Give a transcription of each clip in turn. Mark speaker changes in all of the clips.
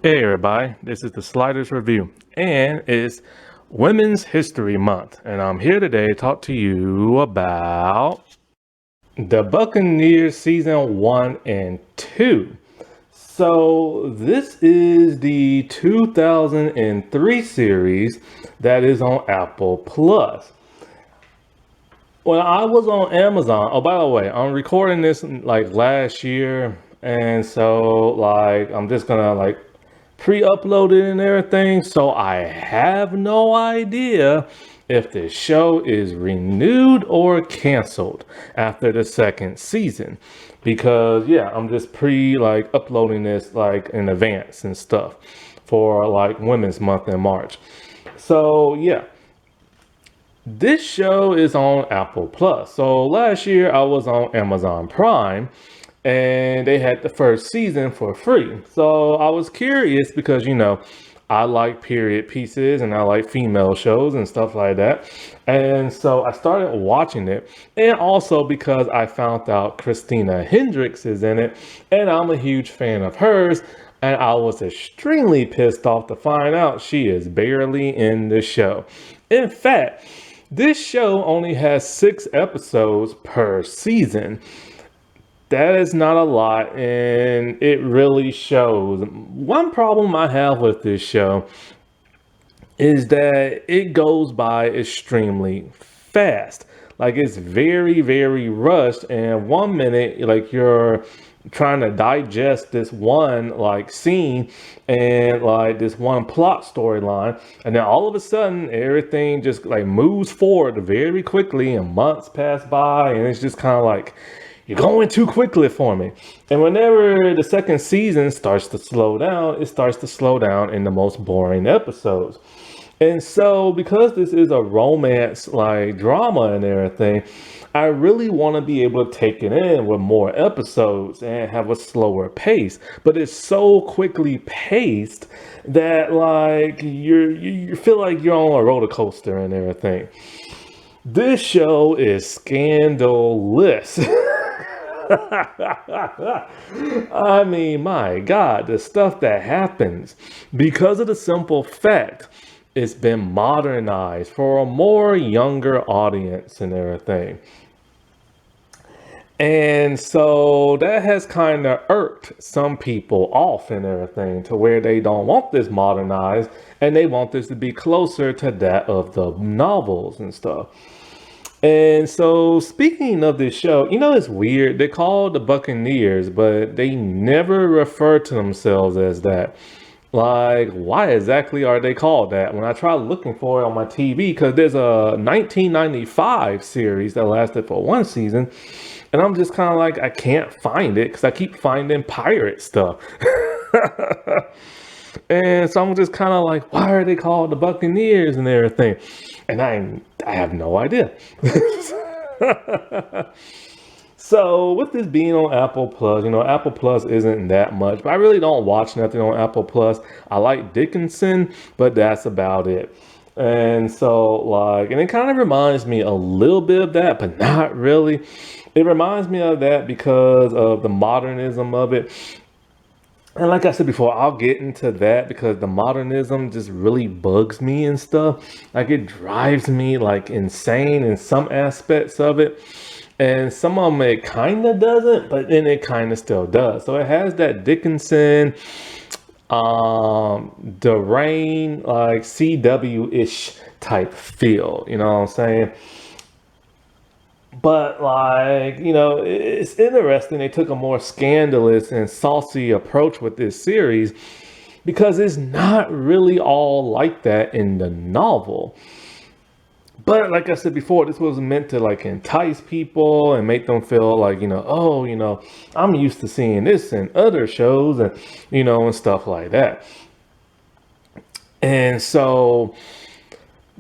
Speaker 1: Hey everybody, this is the Sliders Review, and it's Women's History Month, and I'm here today to talk to you about the Buccaneers Season 1 and 2. So this is the 2003 series that is on Apple Plus. When I was on Amazon, oh, by the way, I'm recording this like last year, and so like I'm just gonna like pre-upload it and everything. So I have no idea if the show is renewed or canceled after the second season, because yeah, I'm just pre like uploading this like in advance and stuff for like Women's Month in March. So yeah. This show is on Apple Plus. So last year I was on Amazon Prime and they had the first season for free. So I was curious because, I like period pieces and I like female shows and stuff like that. And so I started watching it. And also because I found out Christina Hendricks is in it and I'm a huge fan of hers. And I was extremely pissed off to find out she is barely in the show. In fact, this show only has 6 episodes per season. That is not a lot, and it really shows. One problem I have with this show is that it goes by extremely fast. Like it's very, very rushed, and 1 minute, like you're trying to digest this one like scene and like this one plot storyline, and then all of a sudden everything just like moves forward very quickly and months pass by, and it's just kind of like you're going too quickly for me. And whenever the second season starts to slow down, it starts to slow down in the most boring episodes. And so, because this is a romance like drama and everything, I really want to be able to take it in with more episodes and have a slower pace. But it's so quickly paced that like you feel like you're on a roller coaster and everything. This show is scandalous. I mean, my God, the stuff that happens because of the simple fact it's been modernized for a more younger audience and everything. And so that has kind of irked some people off and everything to where they don't want this modernized and they want this to be closer to that of the novels and stuff. And so, speaking of this show, it's weird. They call the Buccaneers, but they never refer to themselves as that. Like, why exactly are they called that? When I try looking for it on my TV, because there's a 1995 series that lasted for 1 season, and I'm just kind of like, I can't find it because I keep finding pirate stuff. And so I'm just kind of like, why are they called the Buccaneers and everything? And I have no idea. So with this being on Apple Plus, Apple Plus isn't that much, but I really don't watch nothing on Apple Plus. I like Dickinson, but that's about it. And so like, and it kind of reminds me a little bit of that, but not really. It reminds me of that because of the modernism of it. And like I said before, I'll get into that because the modernism just really bugs me and stuff. Like it drives me like insane in some aspects of it. And some of them it kind of doesn't, but then it kind of still does. So it has that Dickinson, Durain, like CW-ish type feel. You know what I'm saying? But like, it's interesting they took a more scandalous and saucy approach with this series because it's not really all like that in the novel. But like I said before, this was meant to like entice people and make them feel like, I'm used to seeing this in other shows and, and stuff like that. And so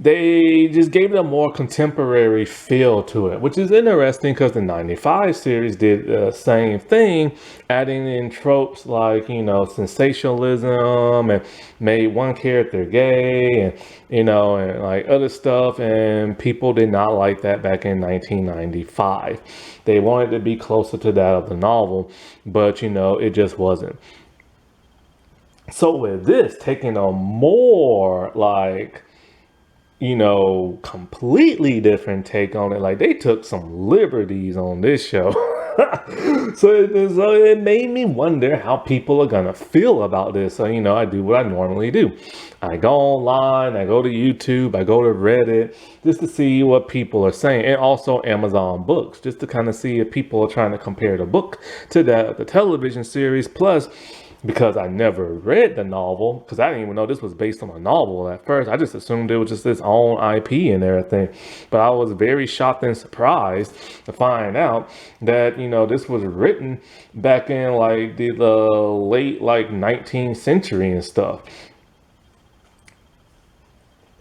Speaker 1: they just gave it a more contemporary feel to it, which is interesting because the 95 series did the same thing, adding in tropes like, sensationalism and made one character gay and, and like other stuff. And people did not like that back in 1995. They wanted to be closer to that of the novel, but, it just wasn't. So with this taking a more like, completely different take on it. Like they took some liberties on this show. So it made me wonder how people are gonna feel about this. So, I do what I normally do. I go online, I go to YouTube, I go to Reddit just to see what people are saying, and also Amazon Books, just to kind of see if people are trying to compare the book to the television series. Plus, because I never read the novel, because I didn't even know this was based on a novel at first. I just assumed it was just its own IP and everything. But I was very shocked and surprised to find out that, this was written back in like the late like 19th century and stuff.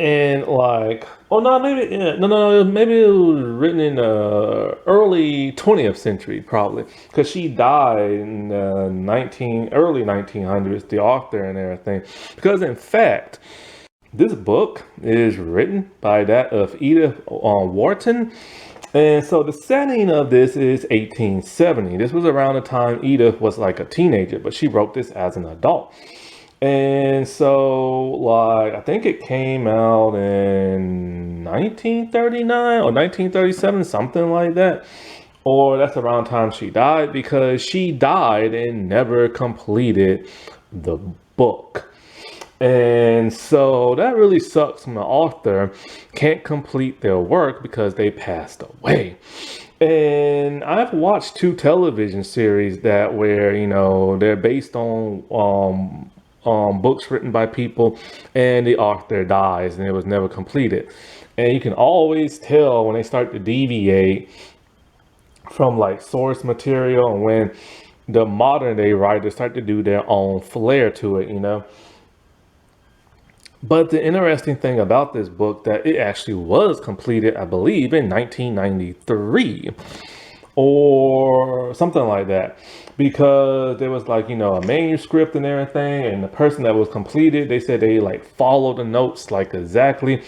Speaker 1: And like, oh no, maybe yeah, no, maybe it was written in the early 20th century, probably, because she died in the 1900s, the author and everything. Because in fact, this book is written by that of Edith Wharton. And so the setting of this is 1870. This was around the time Edith was like a teenager, but she wrote this as an adult. And so, like, I think it came out in 1939 or 1937, something like that. Or that's around the time she died, because she died and never completed the book. And so that really sucks when the author can't complete their work because they passed away. And I've watched two television series that where, they're based on books written by people and the author dies and it was never completed. And you can always tell when they start to deviate from like source material and when the modern day writers start to do their own flair to it. But the interesting thing about this book that it actually was completed, I believe, in 1993 or something like that, because there was like, a manuscript and everything, and the person that was completed, they said they like followed the notes like exactly,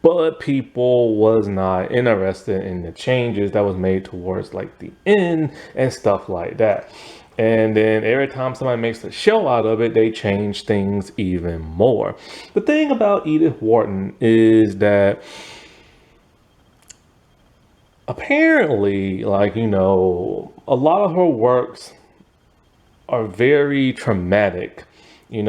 Speaker 1: but people was not interested in the changes that was made towards like the end and stuff like that. And then every time somebody makes a show out of it, they change things even more. The thing about Edith Wharton is that apparently, like, a lot of her works are very traumatic. They're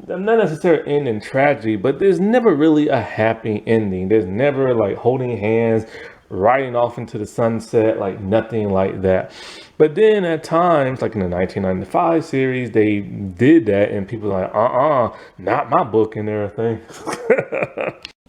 Speaker 1: not necessarily end in tragedy, but there's never really a happy ending. There's never like holding hands, riding off into the sunset, like nothing like that. But then at times, like in the 1995 series, they did that, and people were like, not my book and everything.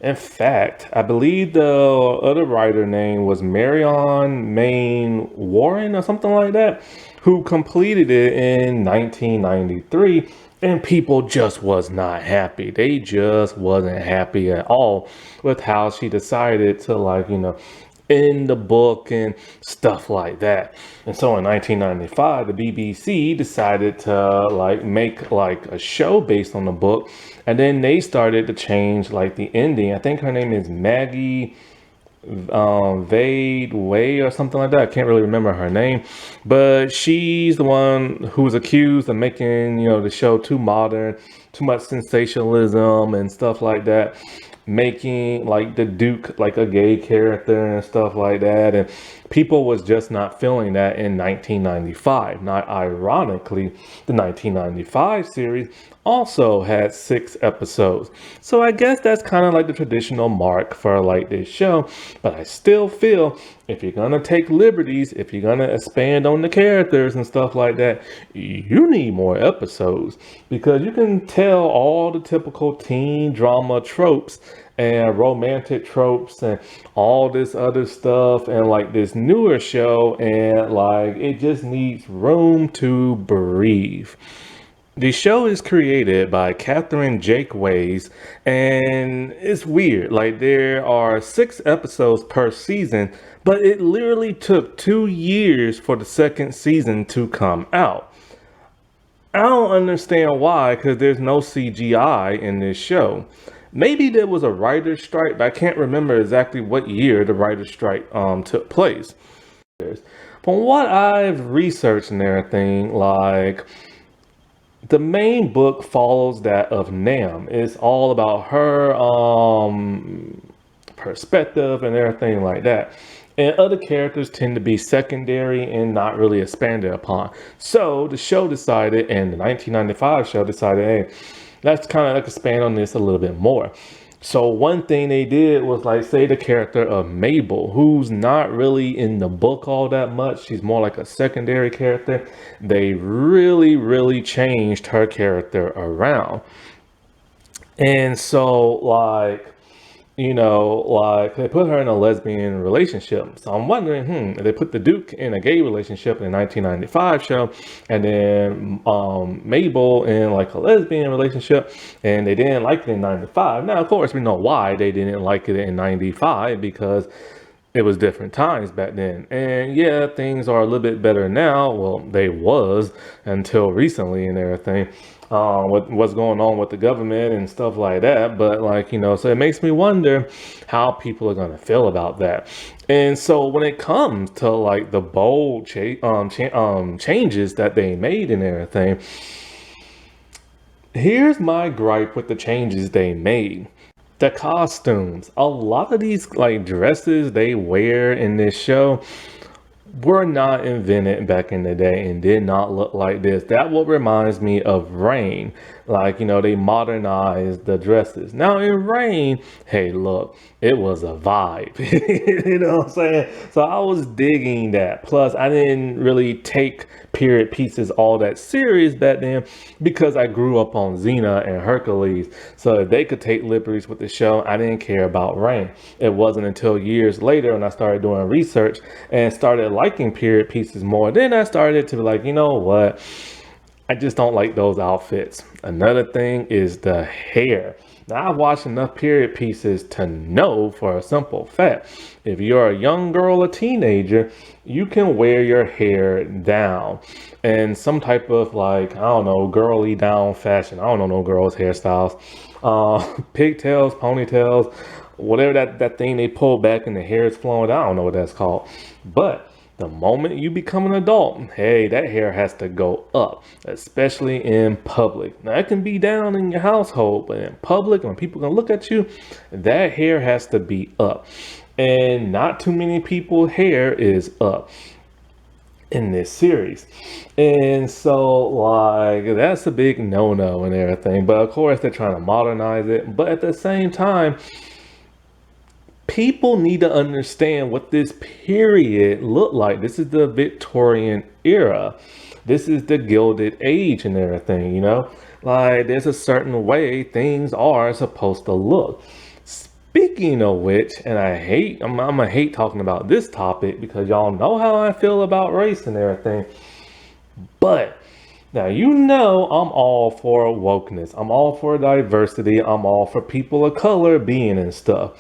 Speaker 1: In fact, I believe the other writer name was Marion Main Warren or something like that, who completed it in 1993, and people just was not happy. They just wasn't happy at all with how she decided to like, in the book and stuff like that. And so in 1995, the BBC decided to like make like a show based on the book, and then they started to change like the ending. I think her name is Maggie Vade Way or something like that. I can't really remember her name, but she's the one who was accused of making, the show too modern, too much sensationalism and stuff like that, making like the Duke like a gay character and stuff like that. And people was just not feeling that in 1995. Not ironically, the 1995 series also had 6 episodes. So I guess that's kind of like the traditional mark for like this show. But I still feel if you're gonna take liberties, if you're gonna expand on the characters and stuff like that, you need more episodes, because you can tell all the typical teen drama tropes and romantic tropes and all this other stuff and like this newer show, and like it just needs room to breathe. The show is created by Catherine Jakeways, and it's weird. Like, there are 6 episodes per season, but it literally took 2 years for the second season to come out. I don't understand why, because there's no CGI in this show. Maybe there was a writer's strike, but I can't remember exactly what year the writer's strike took place. From what I've researched and everything, like, the main book follows that of Nam. It's all about her perspective and everything like that. And other characters tend to be secondary and not really expanded upon. So the show decided, and the 1995 show decided, hey, let's kind of like expand on this a little bit more. So one thing they did was like say the character of Mabel, who's not really in the book all that much. She's more like a secondary character. They really, really changed her character around. And so like like they put her in a lesbian relationship. So I'm wondering, they put the Duke in a gay relationship in the 1995 show, and then Mabel in like a lesbian relationship, and they didn't like it in 95. Now, of course, we know why they didn't like it in 95, because it was different times back then. And yeah, things are a little bit better now. Well, they was until recently and everything. With what's going on with the government and stuff like that. But like, so it makes me wonder how people are gonna feel about that. And so when it comes to like the bold changes that they made and everything, here's my gripe with the changes they made. The costumes. A lot of these like dresses they wear in this show were not invented back in the day and did not look like this. That what reminds me of Rain. Like, they modernized the dresses. Now in Rain, hey, look, it was a vibe. You know what I'm saying? So I was digging that. Plus, I didn't really take period pieces all that serious back then because I grew up on Xena and Hercules. So if they could take liberties with the show, I didn't care about Rain. It wasn't until years later when I started doing research and started liking period pieces more. Then I started to be like, you know what? I just don't like those outfits. Another thing is the hair. Now, I've watched enough period pieces to know for a simple fact, if you're a young girl, a teenager, you can wear your hair down and some type of like, I don't know, girly down fashion. I don't know no girls' hairstyles. Pigtails, ponytails, whatever that thing they pull back and the hair is flowing. I don't know what that's called. But the moment you become an adult, hey, that hair has to go up, especially in public. Now, it can be down in your household, but in public, when people can look at you, that hair has to be up. And not too many people's hair is up in this series. And so, like, that's a big no-no and everything. But of course, they're trying to modernize it. But at the same time, people need to understand what this period looked like. This is the Victorian era. This is the Gilded Age and everything, Like, there's a certain way things are supposed to look. Speaking of which, and I'm gonna hate talking about this topic because y'all know how I feel about race and everything. But now, I'm all for wokeness. I'm all for diversity. I'm all for people of color being and stuff.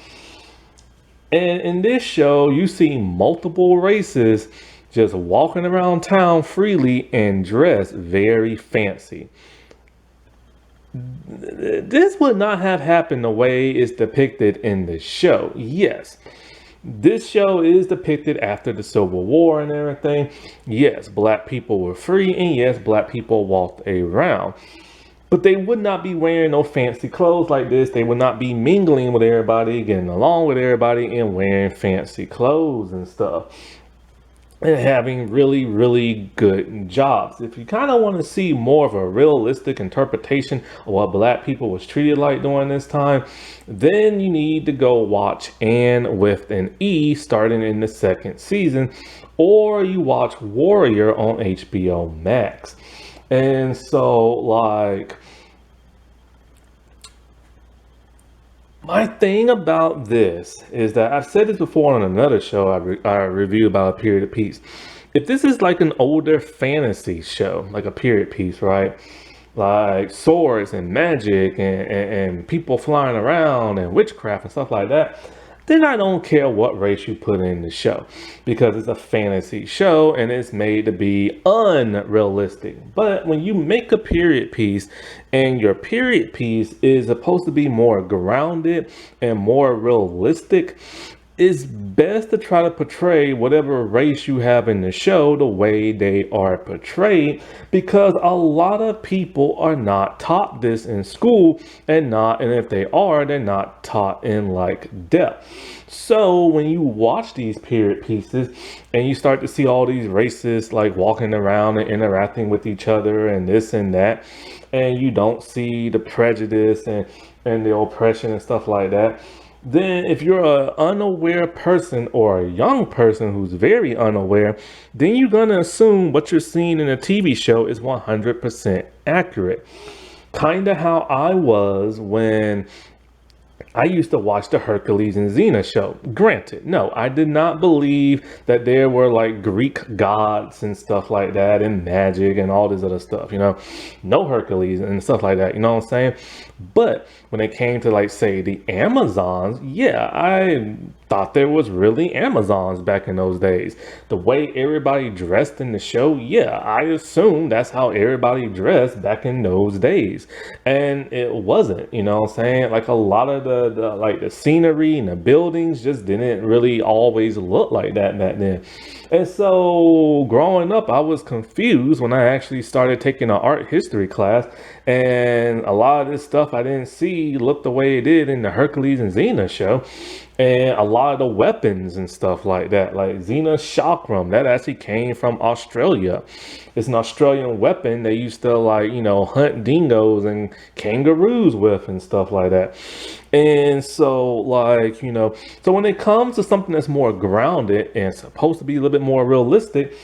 Speaker 1: And in this show, you see multiple races just walking around town freely and dressed very fancy. This would not have happened the way it's depicted in the show. Yes, this show is depicted after the Civil War and everything. Yes, black people were free, and yes, black people walked around. But they would not be wearing no fancy clothes like this. They would not be mingling with everybody, getting along with everybody, and wearing fancy clothes and stuff. And having really, really good jobs. If you kind of want to see more of a realistic interpretation of what black people was treated like during this time, then you need to go watch Anne with an E starting in the second season, or you watch Warrior on HBO Max. And so, like, my thing about this is that I've said this before on another show I reviewed about a period piece. If this is like an older fantasy show, like a period piece, right? Like swords and magic and people flying around and witchcraft and stuff like that, then I don't care what race you put in the show because it's a fantasy show and it's made to be unrealistic. But when you make a period piece and your period piece is supposed to be more grounded and more realistic, it's best to try to portray whatever race you have in the show the way they are portrayed, because a lot of people are not taught this in school, and if they are, they're not taught in like depth. So when you watch these period pieces and you start to see all these racists like walking around and interacting with each other and this and that, and you don't see the prejudice and the oppression and stuff like that, then if you're an unaware person or a young person who's very unaware, then you're going to assume what you're seeing in a TV show is 100% accurate. Kind of how I was when I used to watch the Hercules and Xena show. Granted, no, I did not believe that there were like Greek gods and stuff like that and magic and all this other stuff, no Hercules and stuff like that, you know what I'm saying? But when it came to like say the Amazons, yeah, I thought there was really Amazons back in those days. The way everybody dressed in the show, yeah, I assumed that's how everybody dressed back in those days. And it wasn't, you know what I'm saying? Like a lot of the scenery and the buildings just didn't really always look like that back then. And so growing up, I was confused when I actually started taking an art history class, and a lot of this stuff I didn't see looked the way it did in the Hercules and Xena show. And a lot of the weapons and stuff like that, like Xena chakram, that actually came from Australia. It's an Australian weapon they used to like, hunt dingoes and kangaroos with and stuff like that. And so like, so when it comes to something that's more grounded and supposed to be a little bit more realistic,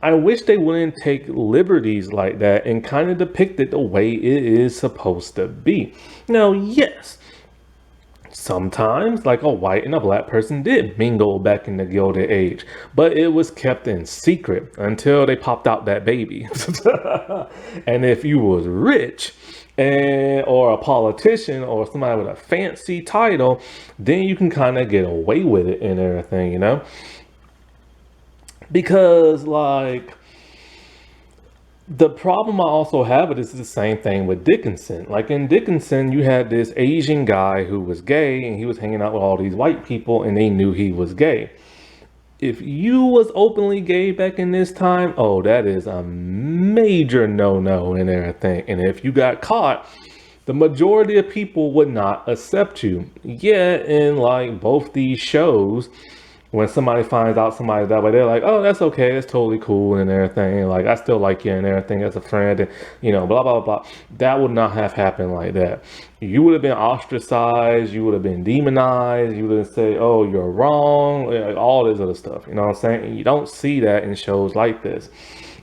Speaker 1: I wish they wouldn't take liberties like that and kind of depict it the way it is supposed to be. Now, yes, sometimes, like a white and a black person did mingle back in the Gilded Age, but it was kept in secret until they popped out that baby. And if you was rich or a politician or somebody with a fancy title, then you can kind of get away with it and everything, because like the problem I also have with this is the same thing with Dickinson. Like in Dickinson, you had this Asian guy who was gay and he was hanging out with all these white people and they knew he was gay. If you was openly gay back in this time, oh, that is a major no-no and everything. And if you got caught, the majority of people would not accept you. Yet in like both these shows, when somebody finds out somebody that way, they're like, oh, that's okay, that's totally cool and everything. Like, I still like you and everything as a friend, and blah, blah, blah. That would not have happened like that. You would have been ostracized, you would have been demonized, you would have said, oh, you're wrong, like, all this other stuff. You know what I'm saying? And you don't see that in shows like this.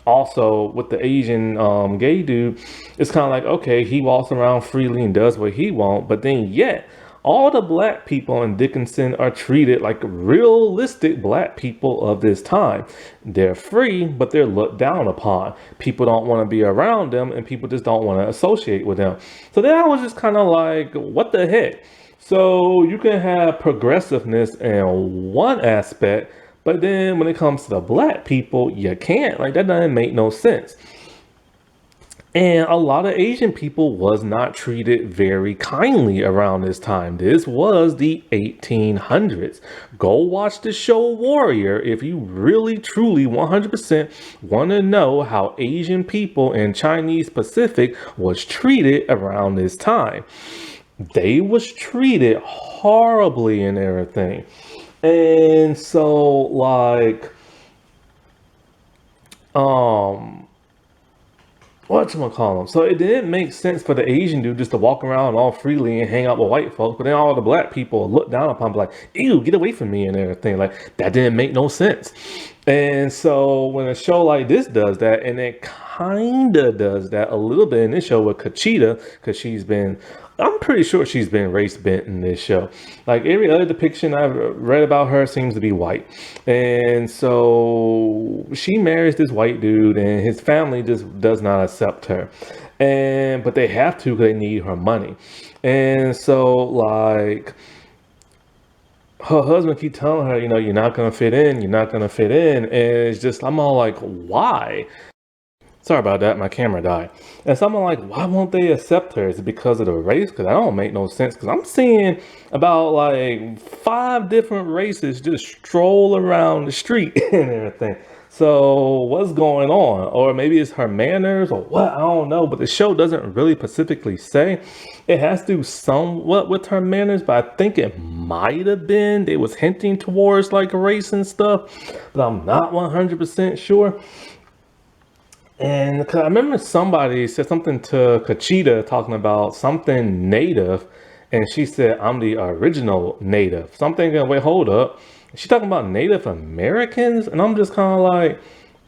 Speaker 1: Also, with the Asian gay dude, it's kind of like, okay, he walks around freely and does what he wants, but then yet, all the black people in Dickinson are treated like realistic black people of this time. They're free, but they're looked down upon. People don't want to be around them, and people just don't want to associate with them. So then I was just kind of like, what the heck? So you can have progressiveness in one aspect, but then when it comes to the black people, you can't. Like, that doesn't make no sense. And a lot of Asian people was not treated very kindly around this time. This was the 1800s. Go watch the show Warrior if you really, truly, 100% want to know how Asian people in Chinese Pacific was treated around this time. They was treated horribly and everything. And so, like, whatchamacallem. So it didn't make sense for the Asian dude just to walk around all freely and hang out with white folks, but then all the black people look down upon him like, ew, get away from me and everything. Like, that didn't make no sense. And so when a show like this does that, and it kind of does that a little bit in this show with Kachita, because I'm pretty sure she's been race bent in this show. Like every other depiction I've read about her seems to be white. And so she marries this white dude and his family just does not accept her. But they have to because they need her money. And so like her husband keep telling her, you're not going to fit in, you're not going to fit in. And it's just, I'm all like, why? Sorry about that, my camera died. And so I'm like, why won't they accept her? Is it because of the race? Because that don't make no sense. Because I'm seeing about like 5 different races just stroll around the street and everything. So what's going on? Or maybe it's her manners or what? I don't know. But the show doesn't really specifically say. It has to do somewhat with her manners, but I think it might have been they was hinting towards like race and stuff, but I'm not 100% sure. And 'cause I remember somebody said something to Kachita talking about something native, and she said, I'm the original native. So I'm thinking, wait, hold up. She talking about Native Americans? And I'm just kind of like,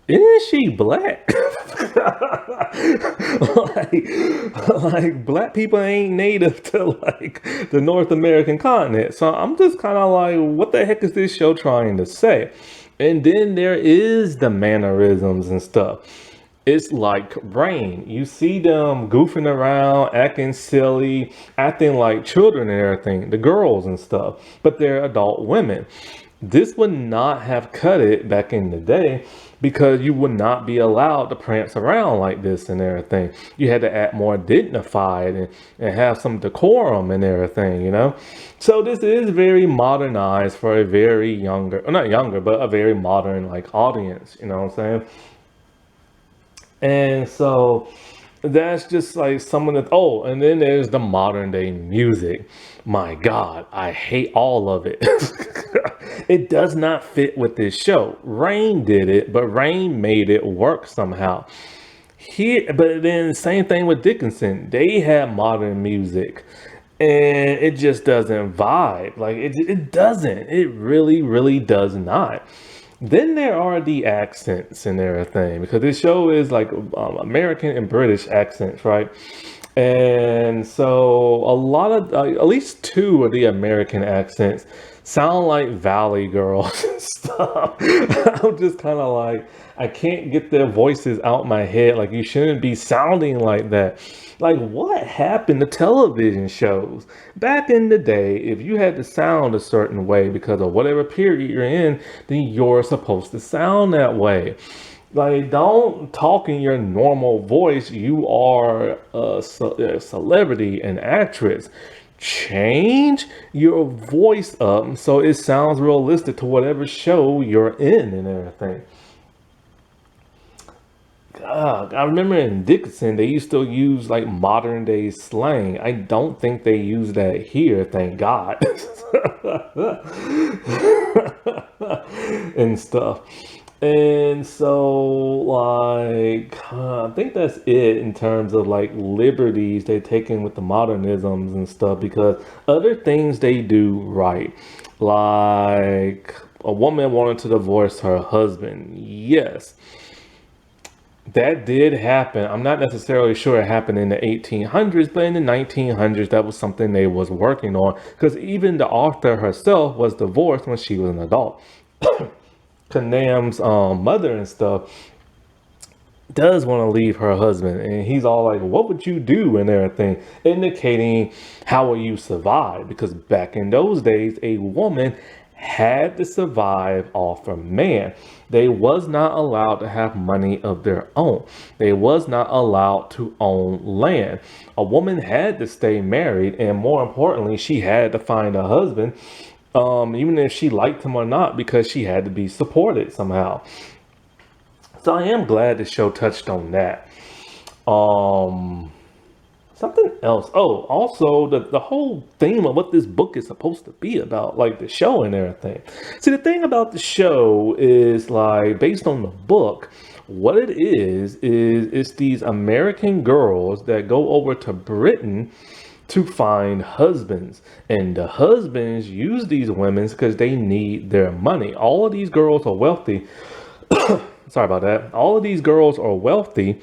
Speaker 1: isn't she black? like black people ain't native to like the North American continent. So I'm just kind of like, what the heck is this show trying to say? And then there is the mannerisms and stuff. It's like Rain. You see them goofing around, acting silly, acting like children and everything, the girls and stuff, but they're adult women. This would not have cut it back in the day because you would not be allowed to prance around like this and everything. You had to act more dignified and have some decorum and everything, you know? So this is very modernized for a very younger, or not younger, but a very modern like audience, you know what I'm saying? And so that's just like some of the, oh, and then there's the modern day music. My God, I hate all of it. It does not fit with this show. Rain did it, but Rain made it work somehow. Here, but then same thing with Dickinson. They have modern music and it just doesn't vibe. Like it doesn't. It really, really does not. Then there are the accents and everything because this show is like American and British accents, right? And so a lot of, at least two of the American accents sound like Valley Girls and stuff. I'm just kind of like, I can't get their voices out my head. Like, you shouldn't be sounding like that. Like, what happened to television shows? Back in the day, if you had to sound a certain way because of whatever period you're in, then you're supposed to sound that way. Like, don't talk in your normal voice. You are a celebrity, an actress. Change your voice up so it sounds realistic to whatever show you're in and everything. God, I remember in Dickinson, they used to use like modern day slang. I don't think they use that here, thank God. And stuff. And so, like, I think that's it in terms of like liberties they taking with the modernisms and stuff, because other things they do right, like a woman wanted to divorce her husband. Yes, that did happen. I'm not necessarily sure it happened in the 1800s, but in the 1900s, that was something they was working on, because even the author herself was divorced when she was an adult. Kanam's mother and stuff does want to leave her husband, and he's all like, what would you do and everything, indicating how will you survive, because back in those days a woman had to survive off a man. They was not allowed to have money of their own. They was not allowed to own land. A woman had to stay married, and more importantly, she had to find a husband, even if she liked him or not, because she had to be supported somehow. So I am glad the show touched on that. Um, Something else. Oh, also the whole theme of what this book is supposed to be about, like the show and everything. See, the thing about the show is like based on the book, what it is it's these American girls that go over to Britain to find husbands, and the husbands use these women because they need their money. All of these girls are wealthy. Sorry about that. All of these girls are wealthy,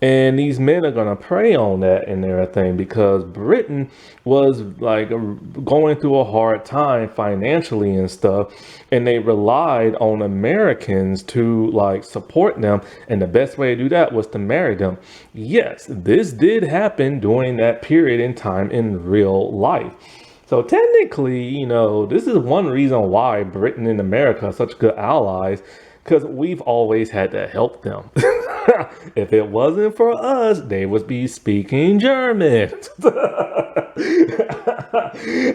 Speaker 1: and these men are gonna prey on that and everything because Britain was like going through a hard time financially and stuff, and they relied on Americans to like support them, and the best way to do that was to marry them. Yes, this did happen during that period in time in real life. So technically, this is one reason why Britain and America are such good allies, because we've always had to help them. If it wasn't for us, they would be speaking German.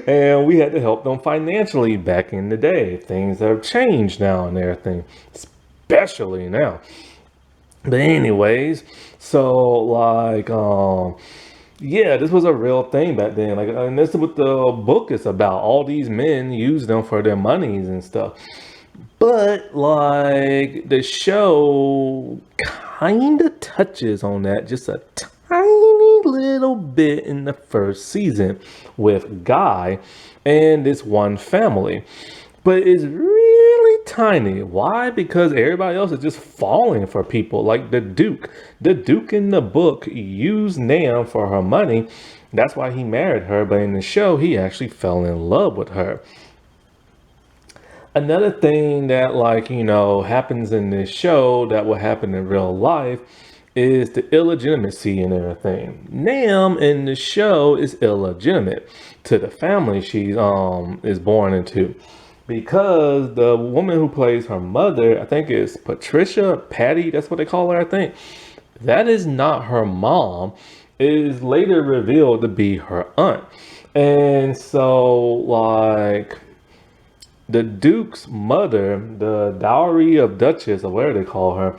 Speaker 1: And we had to help them financially back in the day. Things have changed now and everything, especially now. But anyways, so like yeah, this was a real thing back then. Like, and this is what the book is about. All these men use them for their monies and stuff. But like the show kind of touches on that just a tiny little bit in the first season with Guy and this one family. But it's really tiny. Why? Because everybody else is just falling for people like the Duke. The Duke in the book used Nam for her money. That's why he married her. But in the show, he actually fell in love with her. Another thing that, like, happens in this show that will happen in real life is the illegitimacy and everything. Nam in the show is illegitimate to the family she is born into, because the woman who plays her mother, I think is Patricia, Patty, that's what they call her, I think. That is not her mom. It is later revealed to be her aunt. And so, like, the Duke's mother, the dowry of Duchess, or whatever they call her,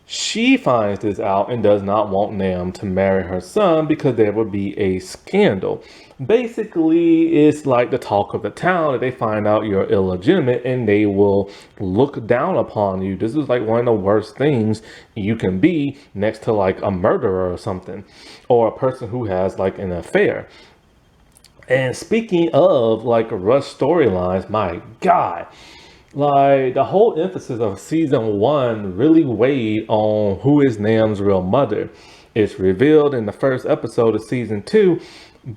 Speaker 1: she finds this out and does not want Nam to marry her son because there would be a scandal. Basically, it's like the talk of the town that they find out you're illegitimate and they will look down upon you. This is like one of the worst things you can be, next to like a murderer or something, or a person who has like an affair. And speaking of like rush storylines, my God, like the whole emphasis of season one really weighed on who is Nam's real mother. It's revealed in the first episode of season two,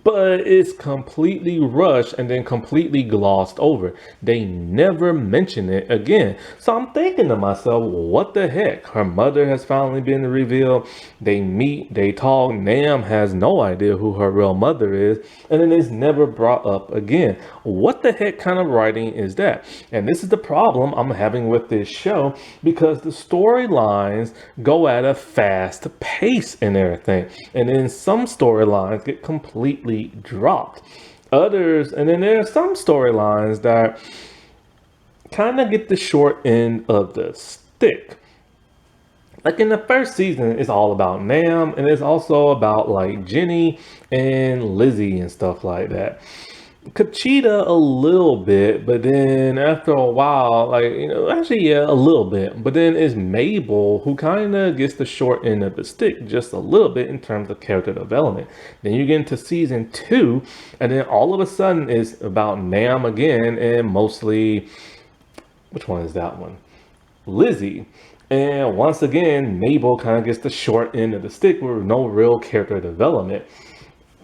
Speaker 1: but it's completely rushed and then completely glossed over. They never mention it again. So I'm thinking to myself, what the heck? Her mother has finally been revealed. They meet, they talk. Nam has no idea who her real mother is, and then it's never brought up again. What the heck kind of writing is that? And this is the problem I'm having with this show, because the storylines go at a fast pace and everything, and then some storylines get completely dropped. Others, and then there are some storylines that kind of get the short end of the stick. Like in the first season, it's all about Nam, and it's also about like Jenny and Lizzie and stuff like that. Kachita a little bit, but then after a while, like, actually, yeah, a little bit. But then it's Mabel who kind of gets the short end of the stick just a little bit in terms of character development. Then you get into season two, and then all of a sudden it's about Nam again, and mostly, which one is that one? Lizzie. And once again, Mabel kind of gets the short end of the stick with no real character development.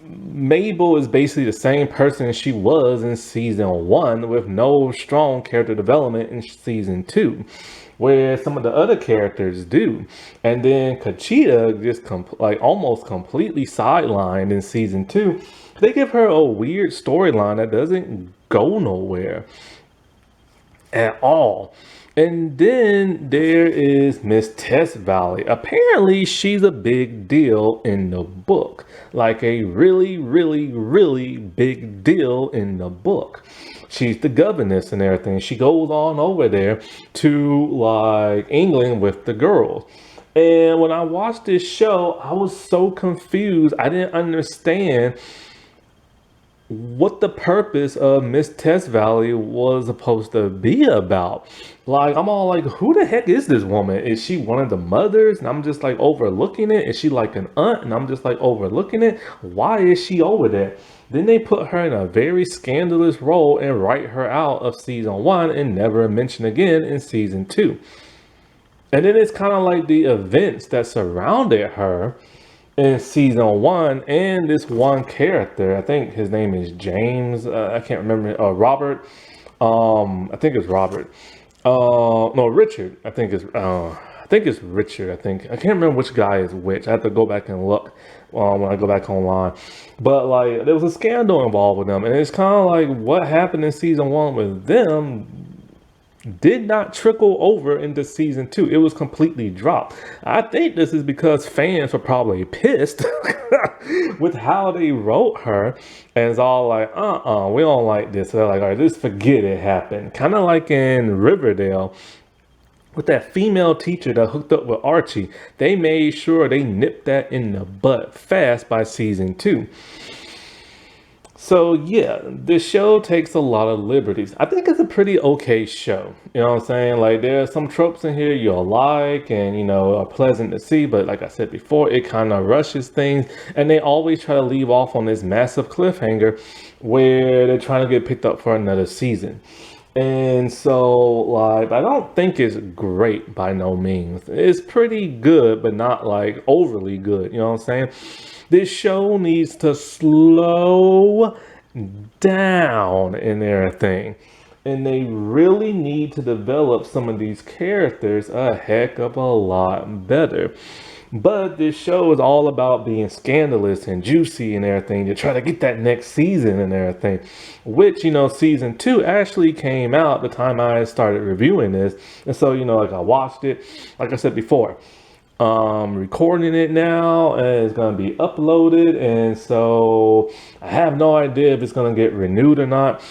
Speaker 1: Mabel is basically the same person she was in season one, with no strong character development in season two, where some of the other characters do. And then Kachita just like almost completely sidelined in season two. They give her a weird storyline that doesn't go nowhere at all. And then there is Miss Tess Valley. Apparently, she's a big deal in the book. Like a really, really, really big deal in the book. She's the governess and everything. She goes on over there to like England with the girls. And when I watched this show, I was so confused. I didn't understand what the purpose of Miss Tess Valley was supposed to be about. Like, I'm all like, who the heck is this woman? Is she one of the mothers? And I'm just like overlooking it. Is she like an aunt? And I'm just like overlooking it. Why is she over there? Then they put her in a very scandalous role and write her out of season one and never mention again in season two. And then it's kind of like the events that surrounded her in season one, and this one character, I think his name is James, I can't remember, Robert, I think it's Robert, no, Richard, I think it's Richard, I can't remember which guy is which. I have to go back and look when I go back online. But like, there was a scandal involved with them, and it's kind of like what happened in season one with them did not trickle over into season 2. It was completely dropped. I think this is because fans were probably pissed with how they wrote her, and it's all like, we don't like this. So they're like, all right, just forget it happened. Kind of like in Riverdale with that female teacher that hooked up with Archie. They made sure they nipped that in the butt fast by season 2. So yeah, this show takes a lot of liberties. I think it's a pretty okay show. You know what I'm saying? Like there are some tropes in here you'll like and are pleasant to see, but like I said before, it kind of rushes things and they always try to leave off on this massive cliffhanger where they're trying to get picked up for another season. And so, like, I don't think it's great by no means. It's pretty good, but not like overly good. You know what I'm saying? This show needs to slow down and everything. And they really need to develop some of these characters a heck of a lot better. But this show is all about being scandalous and juicy and everything to try to get that next season and everything. Which, season 2 actually came out the time I started reviewing this. And so, like I watched it, like I said before, recording it now and it's going to be uploaded. And so I have no idea if it's going to get renewed or not.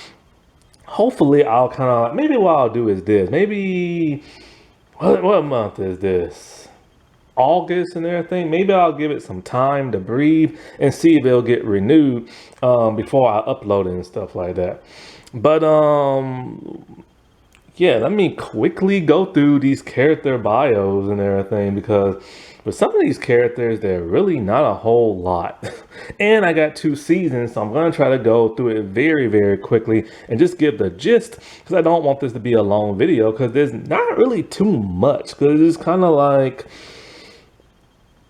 Speaker 1: Hopefully I'll kind of, maybe what I'll do is this. Maybe, what month is this? August and everything. Maybe I'll give it some time to breathe and see if it'll get renewed before I upload it and stuff like that. But yeah, let me quickly go through these character bios and everything because with some of these characters, they're really not a whole lot. And I got 2 seasons, so I'm going to try to go through it very, very quickly and just give the gist because I don't want this to be a long video because there's not really too much because it's kind of like,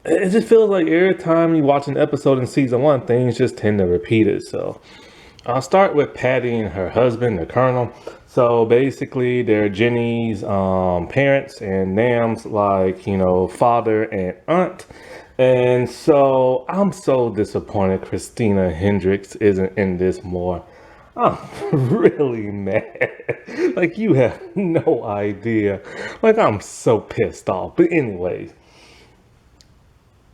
Speaker 1: it just feels like every time you watch an episode in season 1, things just tend to repeat itself. I'll start with Patty and her husband, the Colonel. So basically, they're Jenny's parents and Nam's father and aunt. And so I'm so disappointed Christina Hendricks isn't in this more. I'm really mad. Like you have no idea. Like I'm so pissed off. But anyways.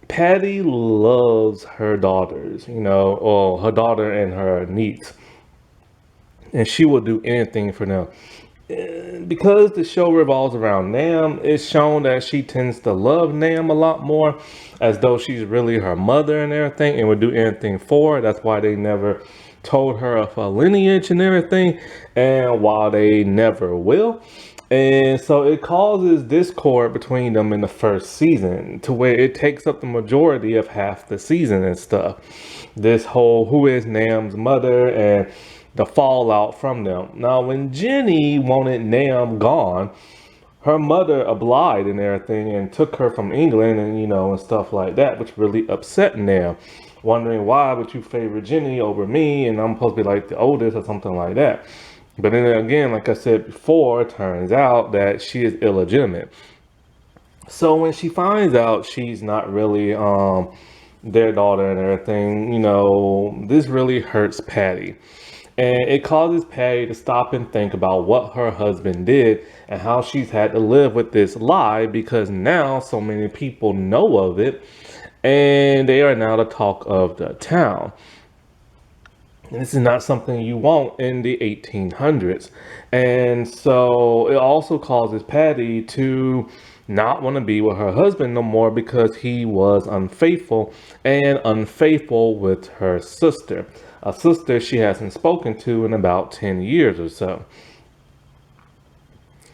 Speaker 1: Patty loves her daughters, or her daughter and her niece. And she will do anything for them. Because the show revolves around Nam, it's shown that she tends to love Nam a lot more, as though she's really her mother and everything, and would do anything for her. That's why they never told her of her lineage and everything, and why they never will. And so it causes discord between them in the first season to where it takes up the majority of half the season and stuff. This whole who is Nam's mother and the fallout from them. Now, when Jenny wanted Nam gone, her mother obliged and everything and took her from England and, and stuff like that, which really upset Nam. Wondering why would you favor Jenny over me and I'm supposed to be like the oldest or something like that. But then again, like I said before, it turns out that she is illegitimate. So when she finds out she's not really their daughter and everything, this really hurts Patty. And it causes Patty to stop and think about what her husband did and how she's had to live with this lie because now so many people know of it and they are now the talk of the town. This is not something you want in the 1800s. And so it also causes Patty to not want to be with her husband no more because he was unfaithful and unfaithful with her sister. A sister she hasn't spoken to in about 10 years or so.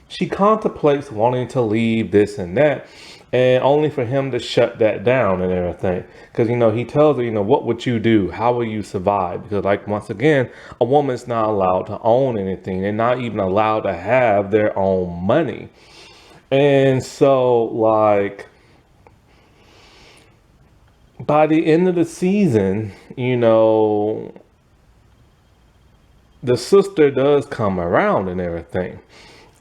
Speaker 1: She contemplates wanting to leave this and that, and only for him to shut that down and everything. Because, he tells her, what would you do? How will you survive? Because, once again, a woman's not allowed to own anything. They're not even allowed to have their own money. And so, by the end of the season, the sister does come around and everything.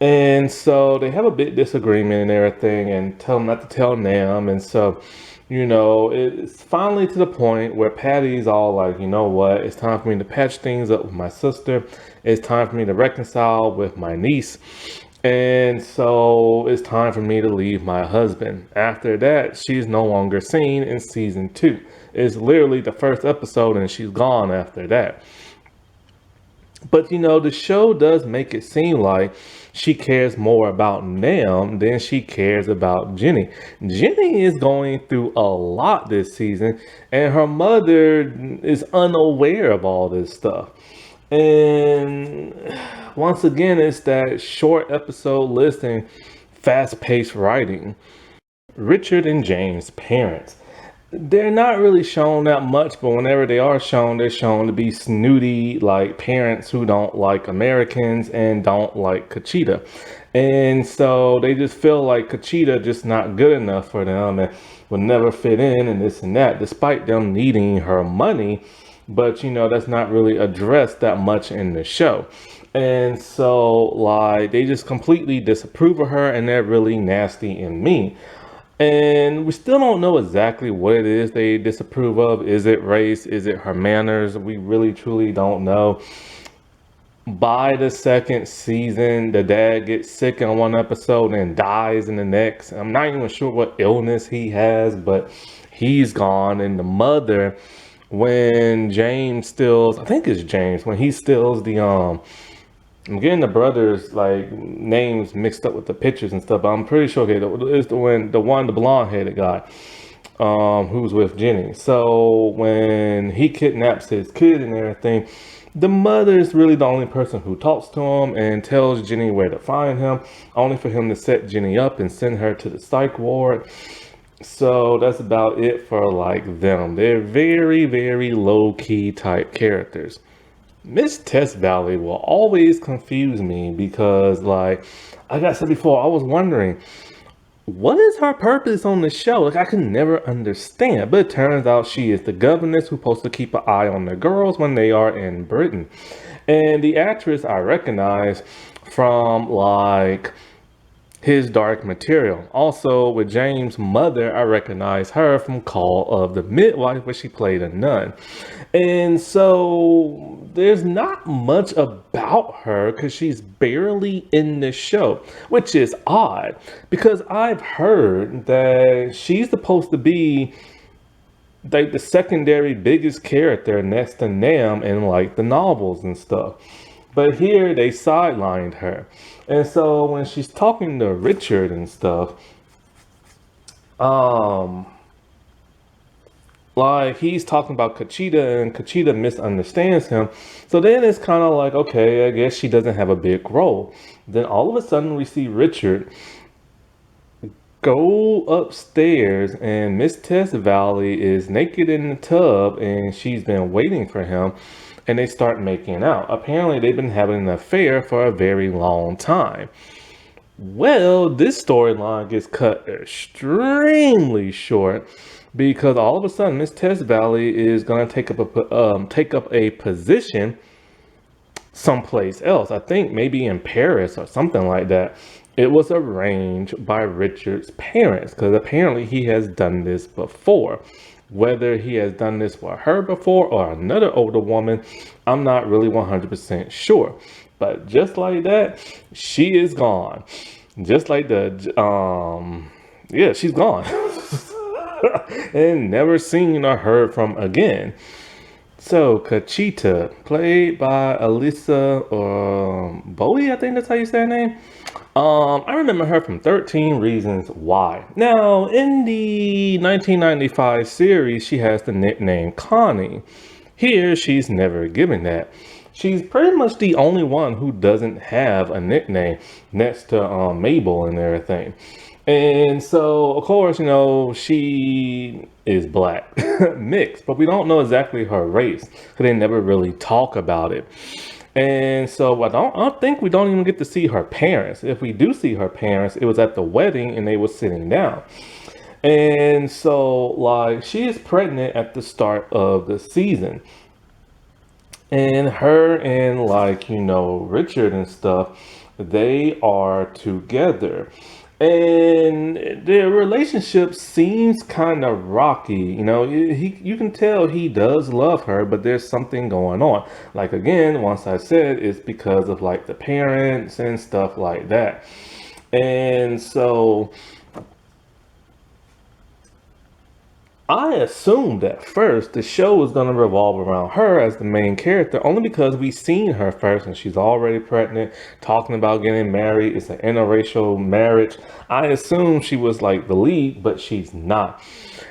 Speaker 1: And so they have a big disagreement and everything and tell them not to tell Nam. And so, it's finally to the point where Patty's all like, you know what? It's time for me to patch things up with my sister. It's time for me to reconcile with my niece. And so it's time for me to leave my husband. After that, she's no longer seen in season 2. It's literally the first episode and she's gone after that. But the show does make it seem like she cares more about Nam than she cares about Jenny. Jenny is going through a lot this season, and her mother is unaware of all this stuff. And once again, it's that short episode list and fast paced writing. Richard and James' parents. They're not really shown that much, but whenever they are shown, they're shown to be snooty, like parents who don't like Americans and don't like Kachita. And so they just feel like Kachita just not good enough for them and will never fit in and this and that, despite them needing her money. But that's not really addressed that much in the show. And so like they just completely disapprove of her and they're really nasty and mean. And we still don't know exactly what it is they disapprove of. Is it race? Is it her manners? We really truly don't know. By the second season, the dad gets sick in one episode and dies in the next. I'm not even sure what illness he has, but he's gone. And the mother, when James steals, I think it's James, when he steals I'm getting the brothers like names mixed up with the pictures and stuff, but I'm pretty sure it's the blonde headed guy, who's with Jenny. So when he kidnaps his kid and everything, the mother is really the only person who talks to him and tells Jenny where to find him, only for him to set Jenny up and send her to the psych ward. So that's about it for like them. They're very, very low key type characters. Miss Test Valley will always confuse me because, like I said before, I was wondering, what is her purpose on the show? Like, I can never understand. But it turns out she is the governess who's supposed to keep an eye on the girls when they are in Britain. And the actress I recognize from, like, His Dark Material. Also, with James' mother, I recognize her from Call of the Midwife, where she played a nun. And so there's not much about her because she's barely in the show, which is odd because I've heard that she's supposed to be like the secondary biggest character next to Nam in like the novels and stuff. But here they sidelined her. And so when she's talking to Richard and stuff, like he's talking about Kachita and Kachita misunderstands him. So then it's kind of like, okay, I guess she doesn't have a big role. Then all of a sudden we see Richard go upstairs and Miss Tess Valley is naked in the tub and she's been waiting for him and they start making out. Apparently they've been having an affair for a very long time. Well, this storyline gets cut extremely short because all of a sudden Miss Tess Valley is going to take up a position someplace else. I think maybe in Paris or something like that. It was arranged by Richard's parents because apparently he has done this before. Whether he has done this for her before or another older woman, I'm not really 100% sure. But just like that, she is gone. Just like she's gone. And never seen or heard from again. So, Kachita, played by Alyssa Bowie, I think that's how you say her name. I remember her from 13 Reasons Why. Now, in the 1995 series, she has the nickname Connie. Here, she's never given that. She's pretty much the only one who doesn't have a nickname next to Mabel and everything. And so, of course, she is black, mixed, but we don't know exactly her race because they never really talk about it. And so I don't think we don't even get to see her parents. If we do see her parents, it was at the wedding and they were sitting down. And so, like, she is pregnant at the start of the season. And her and, like, Richard and stuff, they are together. And their relationship seems kind of rocky. You can tell he does love her, but there's something going on. Like again, once I said, it's because of like the parents and stuff like that. And so I assumed at first the show was going to revolve around her as the main character, only because we seen her first and she's already pregnant, talking about getting married. It's an interracial marriage. I assumed she was like the lead, but she's not.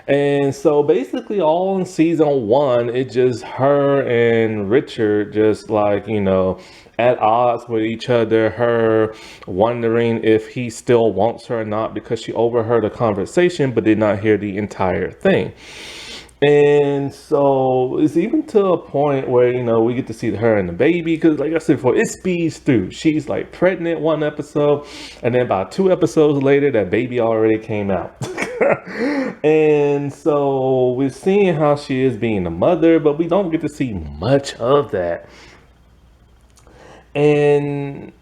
Speaker 1: And so basically, all in season one, it just her and Richard just like, at odds with each other, her wondering if he still wants her or not because she overheard a conversation but did not hear the entire thing. And so it's even to a point where, we get to see her and the baby. Because, like I said before, it speeds through. She's like pregnant one episode, and then about 2 episodes later, that baby already came out. And so we're seeing how she is being a mother, but we don't get to see much of that. And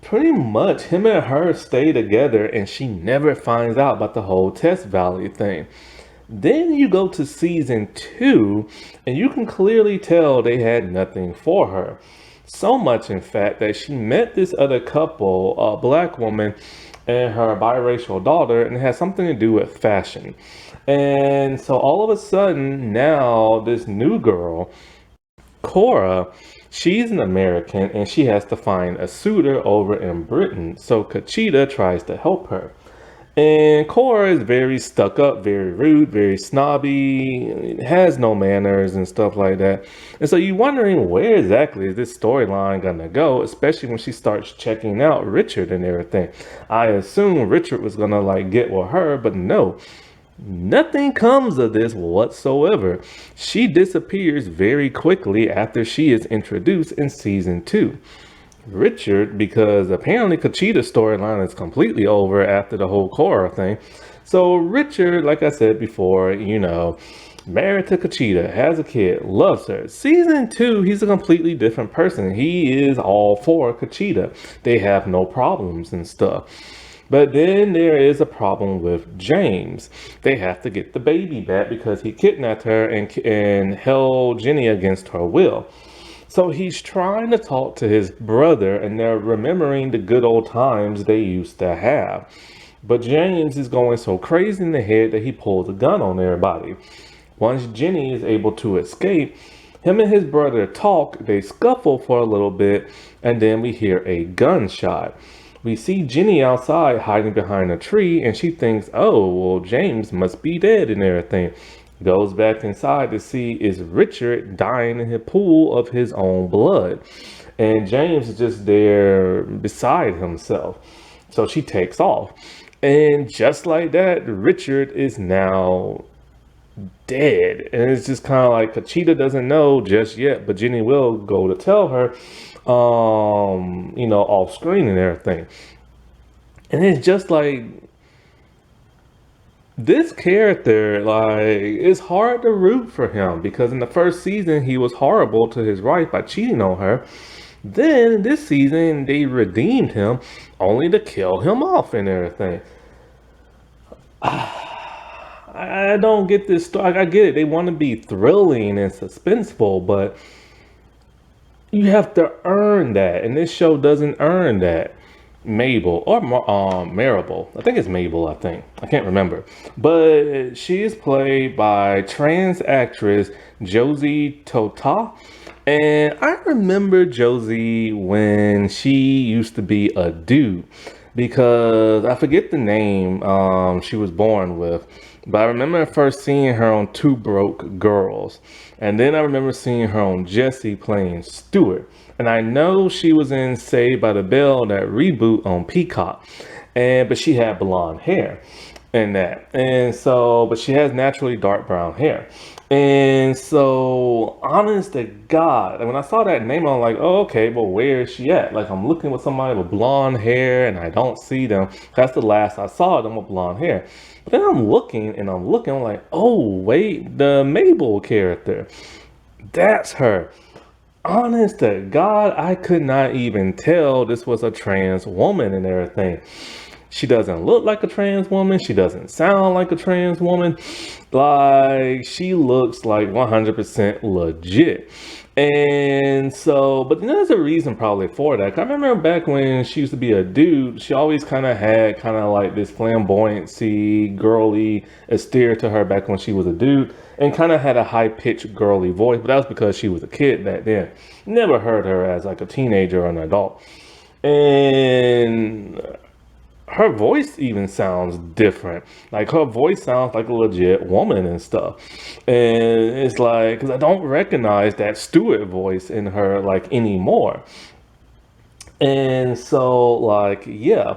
Speaker 1: pretty much him and her stay together, and she never finds out about the whole Test Valley thing. Then you go to season two, and you can clearly tell they had nothing for her. So much, in fact, that she met this other couple, a black woman and her biracial daughter, and it has something to do with fashion. And so all of a sudden, now this new girl, Cora, she's an American and she has to find a suitor over in Britain. So Kachita tries to help her. And Cora is very stuck up, very rude, very snobby, has no manners and stuff like that. And so you're wondering where exactly is this storyline gonna go, especially when she starts checking out Richard and everything. I assume Richard was gonna like get with her, but no. Nothing comes of this whatsoever. She disappears very quickly after she is introduced in season two. Richard, because apparently Kachita's storyline is completely over after the whole Cora thing. So Richard, like I said before, married to Kachita, has a kid, loves her. Season two, he's a completely different person. He is all for Kachita. They have no problems and stuff. But then there is a problem with James. They have to get the baby back because he kidnapped her and held Jenny against her will. So he's trying to talk to his brother, and they're remembering the good old times they used to have. But James is going so crazy in the head that he pulls a gun on everybody. Once Jenny is able to escape, him and his brother talk, they scuffle for a little bit, and then we hear a gunshot. We see Jenny outside hiding behind a tree, and she thinks, oh, well, James must be dead and everything. Goes back inside to see is Richard dying in a pool of his own blood. And James is just there beside himself. So she takes off. And just like that, Richard is now dead. And it's just kind of like Kachita doesn't know just yet, but Jenny will go to tell her, off screen and everything. And it's just like, this character, like, it's hard to root for him because in the first season he was horrible to his wife by cheating on her. Then this season they redeemed him only to kill him off and everything. I don't get this story. I get it. They want to be thrilling and suspenseful, but you have to earn that, and this show doesn't earn that. Mabel or Maribel. I think it's Mabel. I can't remember. But she is played by trans actress Josie Tota. And I remember Josie when she used to be a dude because I forget the name she was born with. But I remember first seeing her on Two Broke Girls. And then I remember seeing her on Jessie playing Stewart. And I know she was in Saved by the Bell, that reboot on Peacock. But she had blonde hair in that. And so, but she has naturally dark brown hair. And so, honest to God, when I saw that name, I'm like, oh, okay, well, where is she at? Like, I'm looking with somebody with blonde hair and I don't see them. That's the last I saw them with blonde hair. But then I'm looking, I'm like, oh, wait, the Mabel character. That's her. honest to God, I could not even tell this was a trans woman and everything. She doesn't look like a trans woman. She doesn't sound like a trans woman. Like, she looks like 100% legit. And so, but there's a reason probably for that. 'Cause I remember back when she used to be a dude, she always kind of had kind of like this flamboyancy, girly exterior to her back when she was a dude, and kind of had a high pitched girly voice. But that was because she was a kid back then. Never heard her as like a teenager or an adult. And her voice even sounds different. Like her voice sounds like a legit woman and stuff. And it's like, because I don't recognize that Stewart voice in her like anymore. And so, like, yeah.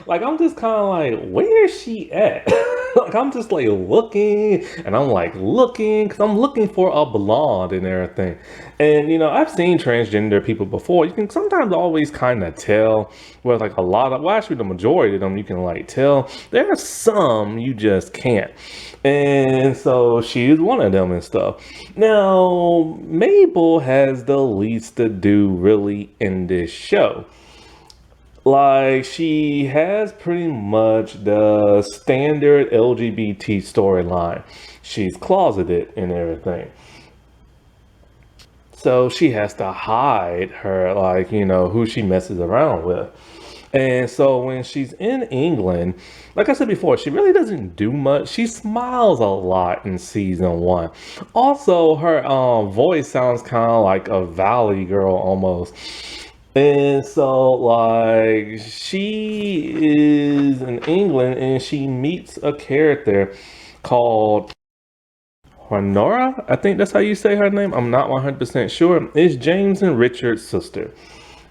Speaker 1: Like I'm just kind of like, where is she at? Like I'm just like looking, and I'm like looking because I'm looking for a blonde and everything. And I've seen transgender people before. You can sometimes always kind of tell. Well, like a lot of, well, actually the majority of them you can like tell. There are some you just can't. And so she is one of them and stuff. Now Mabel has the least to do really in this show. Like, she has pretty much the standard LGBT storyline. She's closeted and everything. So she has to hide her, like, who she messes around with. And so when she's in England, like I said before, she really doesn't do much. She smiles a lot in season one. Also, her voice sounds kind of like a Valley girl almost. And so, like, she is in England and she meets a character called Honora. I think that's how you say her name. I'm not 100% sure. It's James and Richard's sister.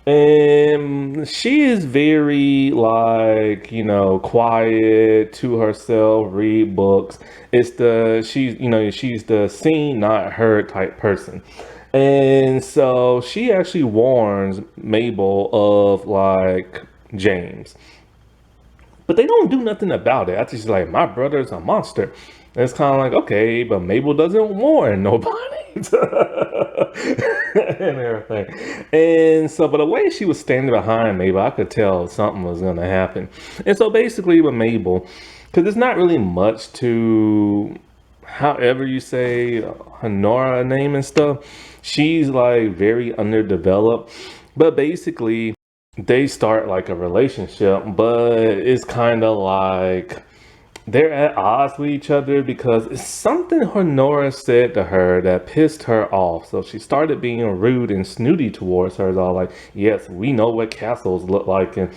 Speaker 1: And she is very, like, quiet to herself, read books. She's the seen, not heard type person. And so she actually warns Mabel of like James, but they don't do nothing about it. I just like, my brother's a monster. And it's kind of like, okay, but Mabel doesn't warn nobody and everything. And so, but the way she was standing behind Mabel, I could tell something was going to happen. And so basically with Mabel, because there's not really much to, however you say Honora name and stuff, she's like very underdeveloped. But basically, they start like a relationship, but it's kind of like they're at odds with each other because it's something Honora said to her that pissed her off. So she started being rude and snooty towards her. It's all like, yes, we know what castles look like and,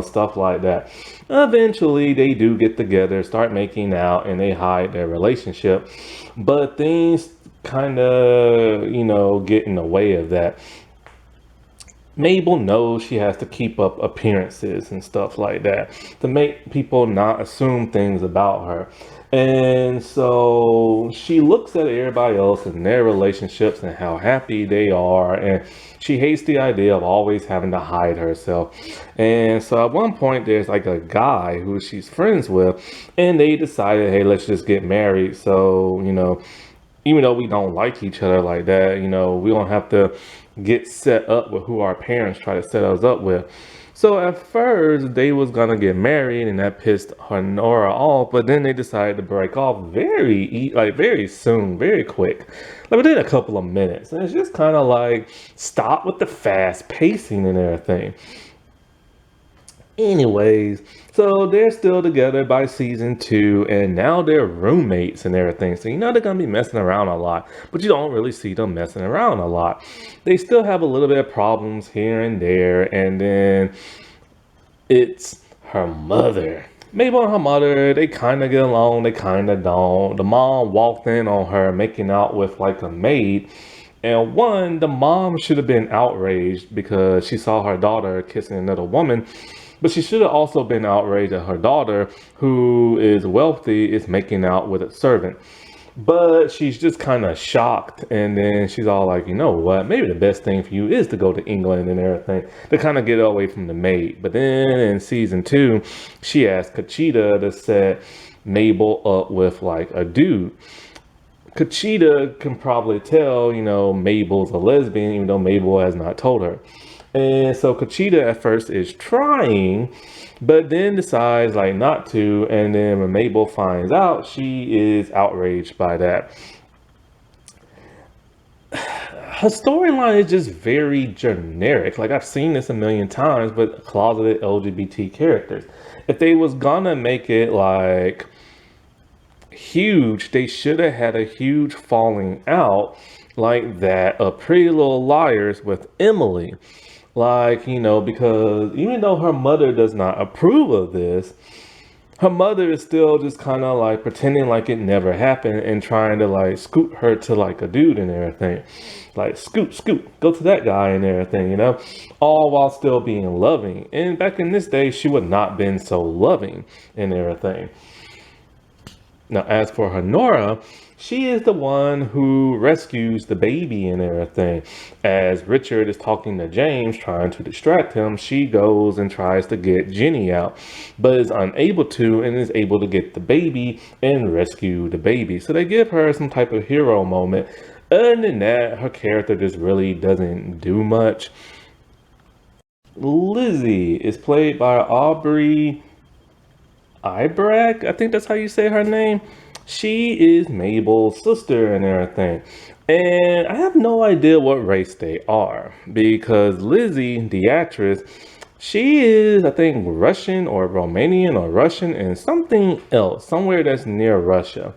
Speaker 1: stuff like that. Eventually, they do get together, start making out, and they hide their relationship. But things kind of, get in the way of that. Mabel knows she has to keep up appearances and stuff like that to make people not assume things about her. And so she looks at everybody else and their relationships and how happy they are. And she hates the idea of always having to hide herself. And so at one point, there's like a guy who she's friends with, and they decided, hey, let's just get married. So, even though we don't like each other like that, we don't have to get set up with who our parents try to set us up with. So at first they was gonna get married and that pissed Honora off, but then they decided to break off very soon, very quick. Like within a couple of minutes. And it's just kind of like, stop with the fast pacing and everything. Anyways, so they're still together by season two, and now they're roommates and everything. So they're gonna be messing around a lot, but you don't really see them messing around a lot. They still have a little bit of problems here and there, and then it's her mother. Mabel and her mother, they kind of get along, they kind of don't. The mom walked in on her making out with like a maid. And one, the mom should have been outraged because she saw her daughter kissing another woman. But she should have also been outraged that her daughter, who is wealthy, is making out with a servant. But she's just kind of shocked. And then she's all like, you know what? Maybe the best thing for you is to go to England and everything to kind of get away from the maid. But then in season two, she asked Kachita to set Mabel up with like a dude Conchita can probably tell, Mabel's a lesbian, even though Mabel has not told her. And so Conchita at first is trying, but then decides like not to. And then when Mabel finds out, she is outraged by that. Her storyline is just very generic. Like I've seen this a million times, but closeted LGBT characters. If they was gonna make it like huge, they should have had a huge falling out like that of Pretty Little Liars with Emily. Like, because even though her mother does not approve of this, her mother is still just kind of like pretending like it never happened and trying to like scoot her to like a dude and everything. Like, scoot, scoot, go to that guy and everything, all while still being loving. And back in this day, she would not been so loving and everything. Now, as for Honora, she is the one who rescues the baby and everything. As Richard is talking to James, trying to distract him, she goes and tries to get Jenny out, but is unable to and is able to get the baby and rescue the baby. So they give her some type of hero moment. Other than that, her character just really doesn't do much. Lizzie is played by Aubrey Ibrag, I think that's how you say her name. She is Mabel's sister and everything. And I have no idea what race they are because Lizzie, the actress, she is, I think, Russian or Romanian or Russian and something else, somewhere that's near Russia.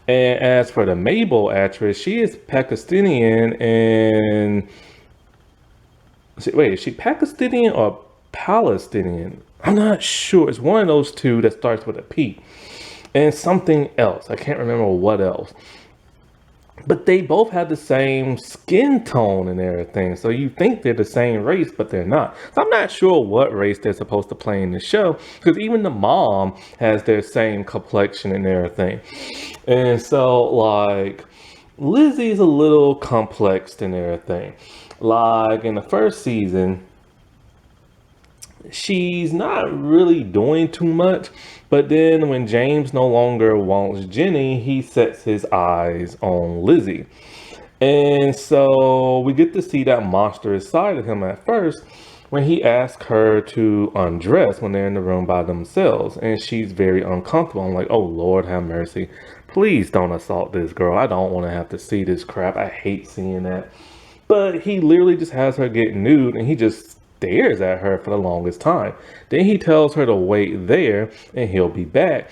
Speaker 1: And as for the Mabel actress, she is Pakistani and wait, is she Pakistani or Palestinian? I'm not sure. It's one of those two that starts with a P. And something else. I can't remember what else. But they both have the same skin tone and everything. So you think they're the same race, but they're not. So I'm not sure what race they're supposed to play in the show. Because even the mom has their same complexion and everything. And so, like, Lizzie's a little complex and everything. Like, in the first season, she's not really doing too much, but then when James no longer wants Jenny, he sets his eyes on Lizzie. And so we get to see that monstrous side of him at first when he asks her to undress when they're in the room by themselves. And she's very uncomfortable. I'm like, oh, Lord, have mercy. Please don't assault this girl. I don't want to have to see this crap. I hate seeing that. But he literally just has her get nude and he just stares at her for the longest time. Then he tells her to wait there and he'll be back.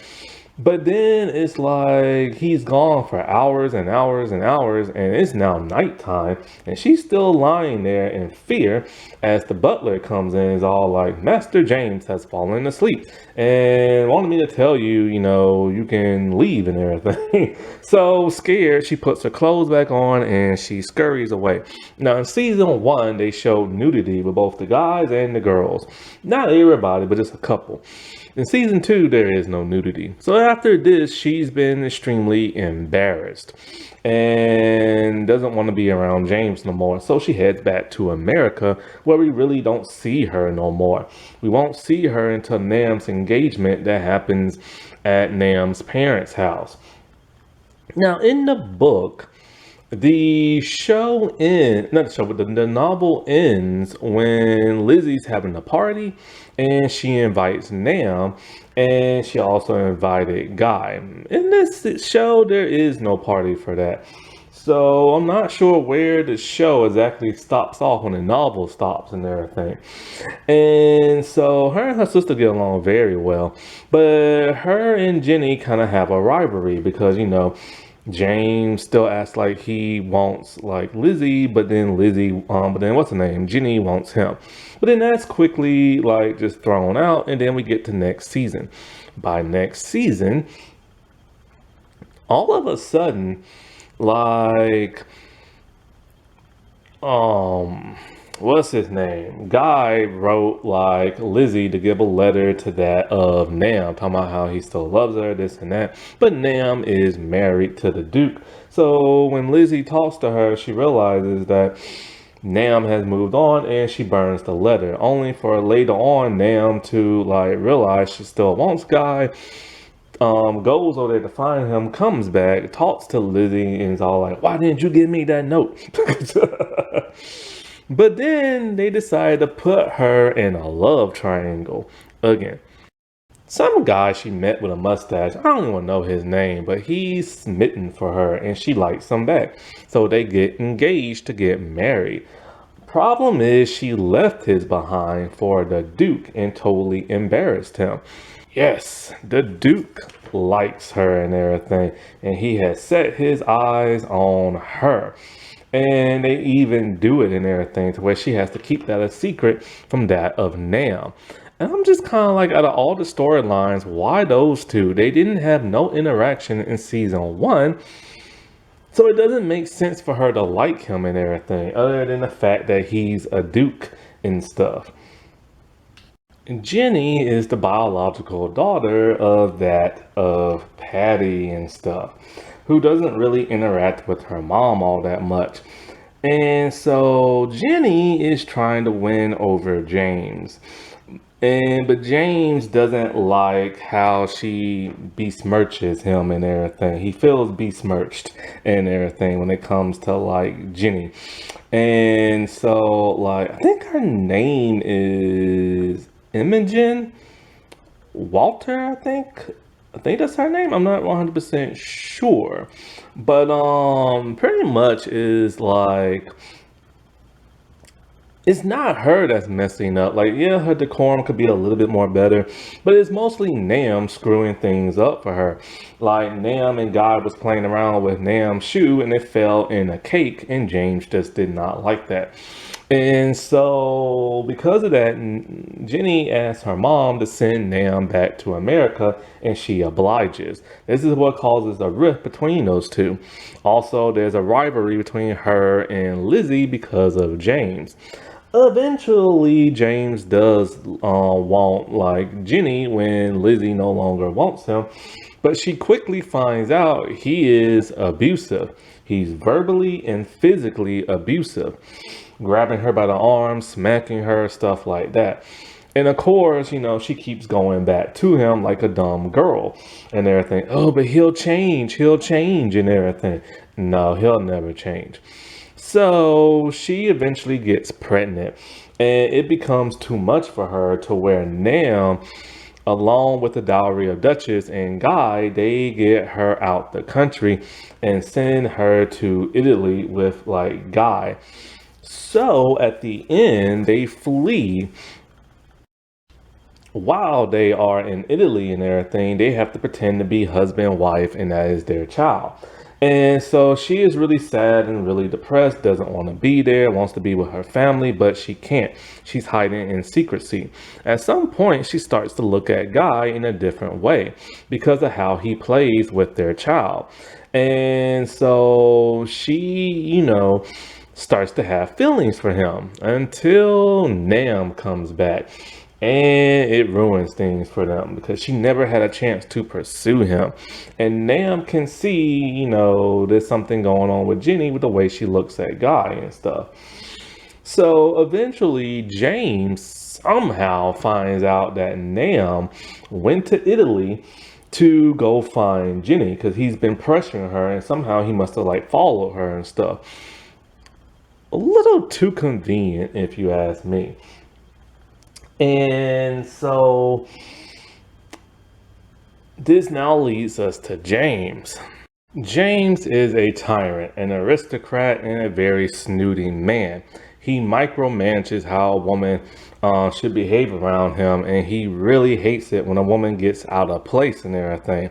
Speaker 1: But then it's like he's gone for hours and hours and hours, and it's now nighttime, and she's still lying there in fear as the butler comes in and is all like, Master James has fallen asleep and wanted me to tell you, you can leave and everything. So scared, she puts her clothes back on and she scurries away. Now in season 1, they showed nudity with both the guys and the girls. Not everybody, but just a couple. In season 2, there is no nudity. So after this, she's been extremely embarrassed and doesn't want to be around James no more. So she heads back to America where we really don't see her no more. We won't see her until Nam's engagement that happens at Nam's parents' house. Now in the book, the show ends, not the show, but the novel ends when Lizzie's having a party and she invites Nam and she also invited Guy. In this show, there is no party for that. So I'm not sure where the show exactly stops off when the novel stops and everything. And so her and her sister get along very well, but her and Jenny kind of have a rivalry because, James still acts like he wants like Lizzie, but then what's her name? Jenny wants him. But then that's quickly like just thrown out, and then we get to next season. By next season, all of a sudden, like what's his name? Guy wrote like Lizzie to give a letter to that of Nam, talking about how he still loves her, this and that. But Nam is married to the Duke. So when Lizzie talks to her, she realizes that Nam has moved on and she burns the letter. Only for later on Nam to like realize she still wants Guy. goes over there to find him, comes back, talks to Lizzie, and is all like, "Why didn't you give me that note?" But then they decide to put her in a love triangle again. Some guy she met with a mustache, I don't even know his name, but he's smitten for her and she likes him back. So they get engaged to get married. Problem is, she left his behind for the Duke and totally embarrassed him. Yes, the Duke likes her and everything, and he has set his eyes on her. And they even do it and everything to where she has to keep that a secret from that of Nam. And I'm just kind of like, out of all the storylines, why those two? They didn't have no interaction in season one. So it doesn't make sense for her to like him and everything, other than the fact that he's a Duke and stuff. Jenny is the biological daughter of Patty and stuff, who doesn't really interact with her mom all that much. And so Jenny is trying to win over James. But James doesn't like how she besmirches him and everything. He feels besmirched and everything when it comes to like Jenny. And so like I think her name is Imogen Walter, I think that's her name. I'm not 100% sure. But pretty much is like it's not her that's messing up. Like, yeah, her decorum could be a little bit more better, but it's mostly Nam screwing things up for her. Like, Nam and Guy was playing around with Nam's shoe and it fell in a cake, and James just did not like that. And so, because of that, Jenny asked her mom to send Nam back to America, and she obliges. This is what causes a rift between those two. Also, there's a rivalry between her and Lizzie because of James. Eventually, James does want like Jenny when Lizzie no longer wants him, but she quickly finds out he is abusive. He's verbally and physically abusive, grabbing her by the arm, smacking her, stuff like that. And of course, she keeps going back to him like a dumb girl and everything. Oh, but he'll change and everything. No, he'll never change. So she eventually gets pregnant, and it becomes too much for her to where Nam, along with the dowry of Duchess and Guy, they get her out the country and send her to Italy with like Guy. So at the end, they flee. While they are in Italy and everything, they have to pretend to be husband and wife, and that is their child. And so she is really sad and really depressed, doesn't want to be there, wants to be with her family, but she can't. She's hiding in secrecy. At some point, she starts to look at Guy in a different way because of how he plays with their child. And so she, starts to have feelings for him until Nam comes back. And it ruins things for them because she never had a chance to pursue him. And Nam can see, there's something going on with Jenny with the way she looks at Guy and stuff. So eventually, James somehow finds out that Nam went to Italy to go find Jenny because he's been pressuring her, and somehow he must have like followed her and stuff. A little too convenient, if you ask me. And so this now leads us to James. James is a tyrant, an aristocrat, and a very snooty man. He micromanages how a woman should behave around him, and he really hates it when a woman gets out of place and everything.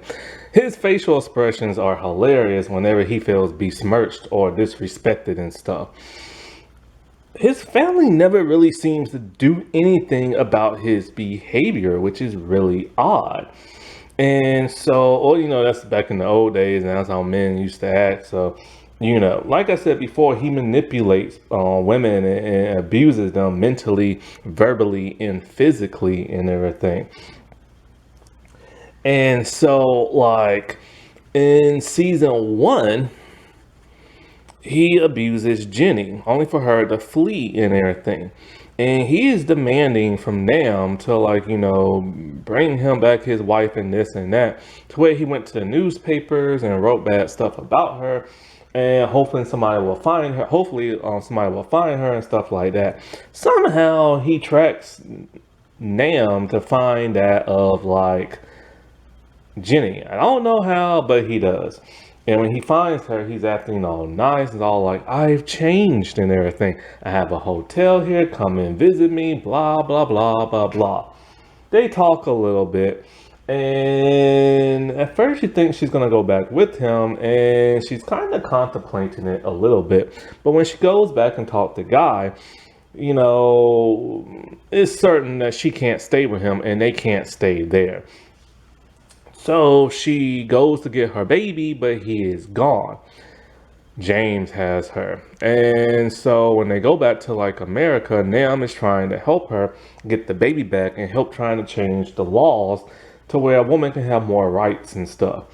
Speaker 1: His facial expressions are hilarious whenever he feels besmirched or disrespected and stuff. His family never really seems to do anything about his behavior, which is really odd. And so, that's back in the old days, and that's how men used to act. So, like I said before, he manipulates women and abuses them mentally, verbally, and physically and everything. And so, like, in season one, he abuses Jenny, only for her to flee and everything. And he is demanding from Nam to, like, bring him back his wife and this and that. To where he went to the newspapers and wrote bad stuff about her. And hopefully somebody will find her. Hopefully somebody will find her and stuff like that. Somehow he tracks Nam to find that of, like, Jenny. I don't know how, but he does. And when he finds her, he's acting all nice and all like, I've changed and everything. I have a hotel here, come and visit me, blah, blah, blah, blah, blah. They talk a little bit. And at first she thinks she's going to go back with him, and she's kind of contemplating it a little bit. But when she goes back and talks to Guy, it's certain that she can't stay with him and they can't stay there. So she goes to get her baby, but he is gone. James has her. And so when they go back to, like, America, Nam is trying to help her get the baby back and help trying to change the laws to where a woman can have more rights and stuff.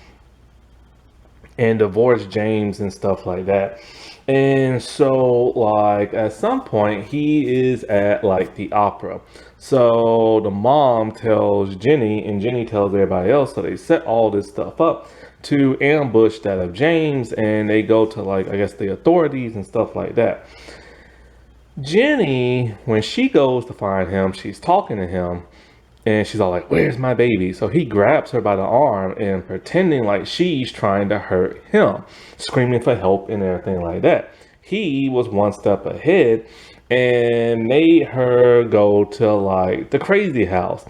Speaker 1: And divorce James and stuff like that. And so, like, at some point he is at, like, the opera. So the mom tells Jenny and Jenny tells everybody else. So they set all this stuff up to ambush that of James, and they go to, like, I guess the authorities and stuff like that. Jenny, when she goes to find him, she's talking to him and she's all like, where's my baby? So he grabs her by the arm and pretending like she's trying to hurt him, screaming for help and everything like that. He was one step ahead and made her go to, like, the crazy house,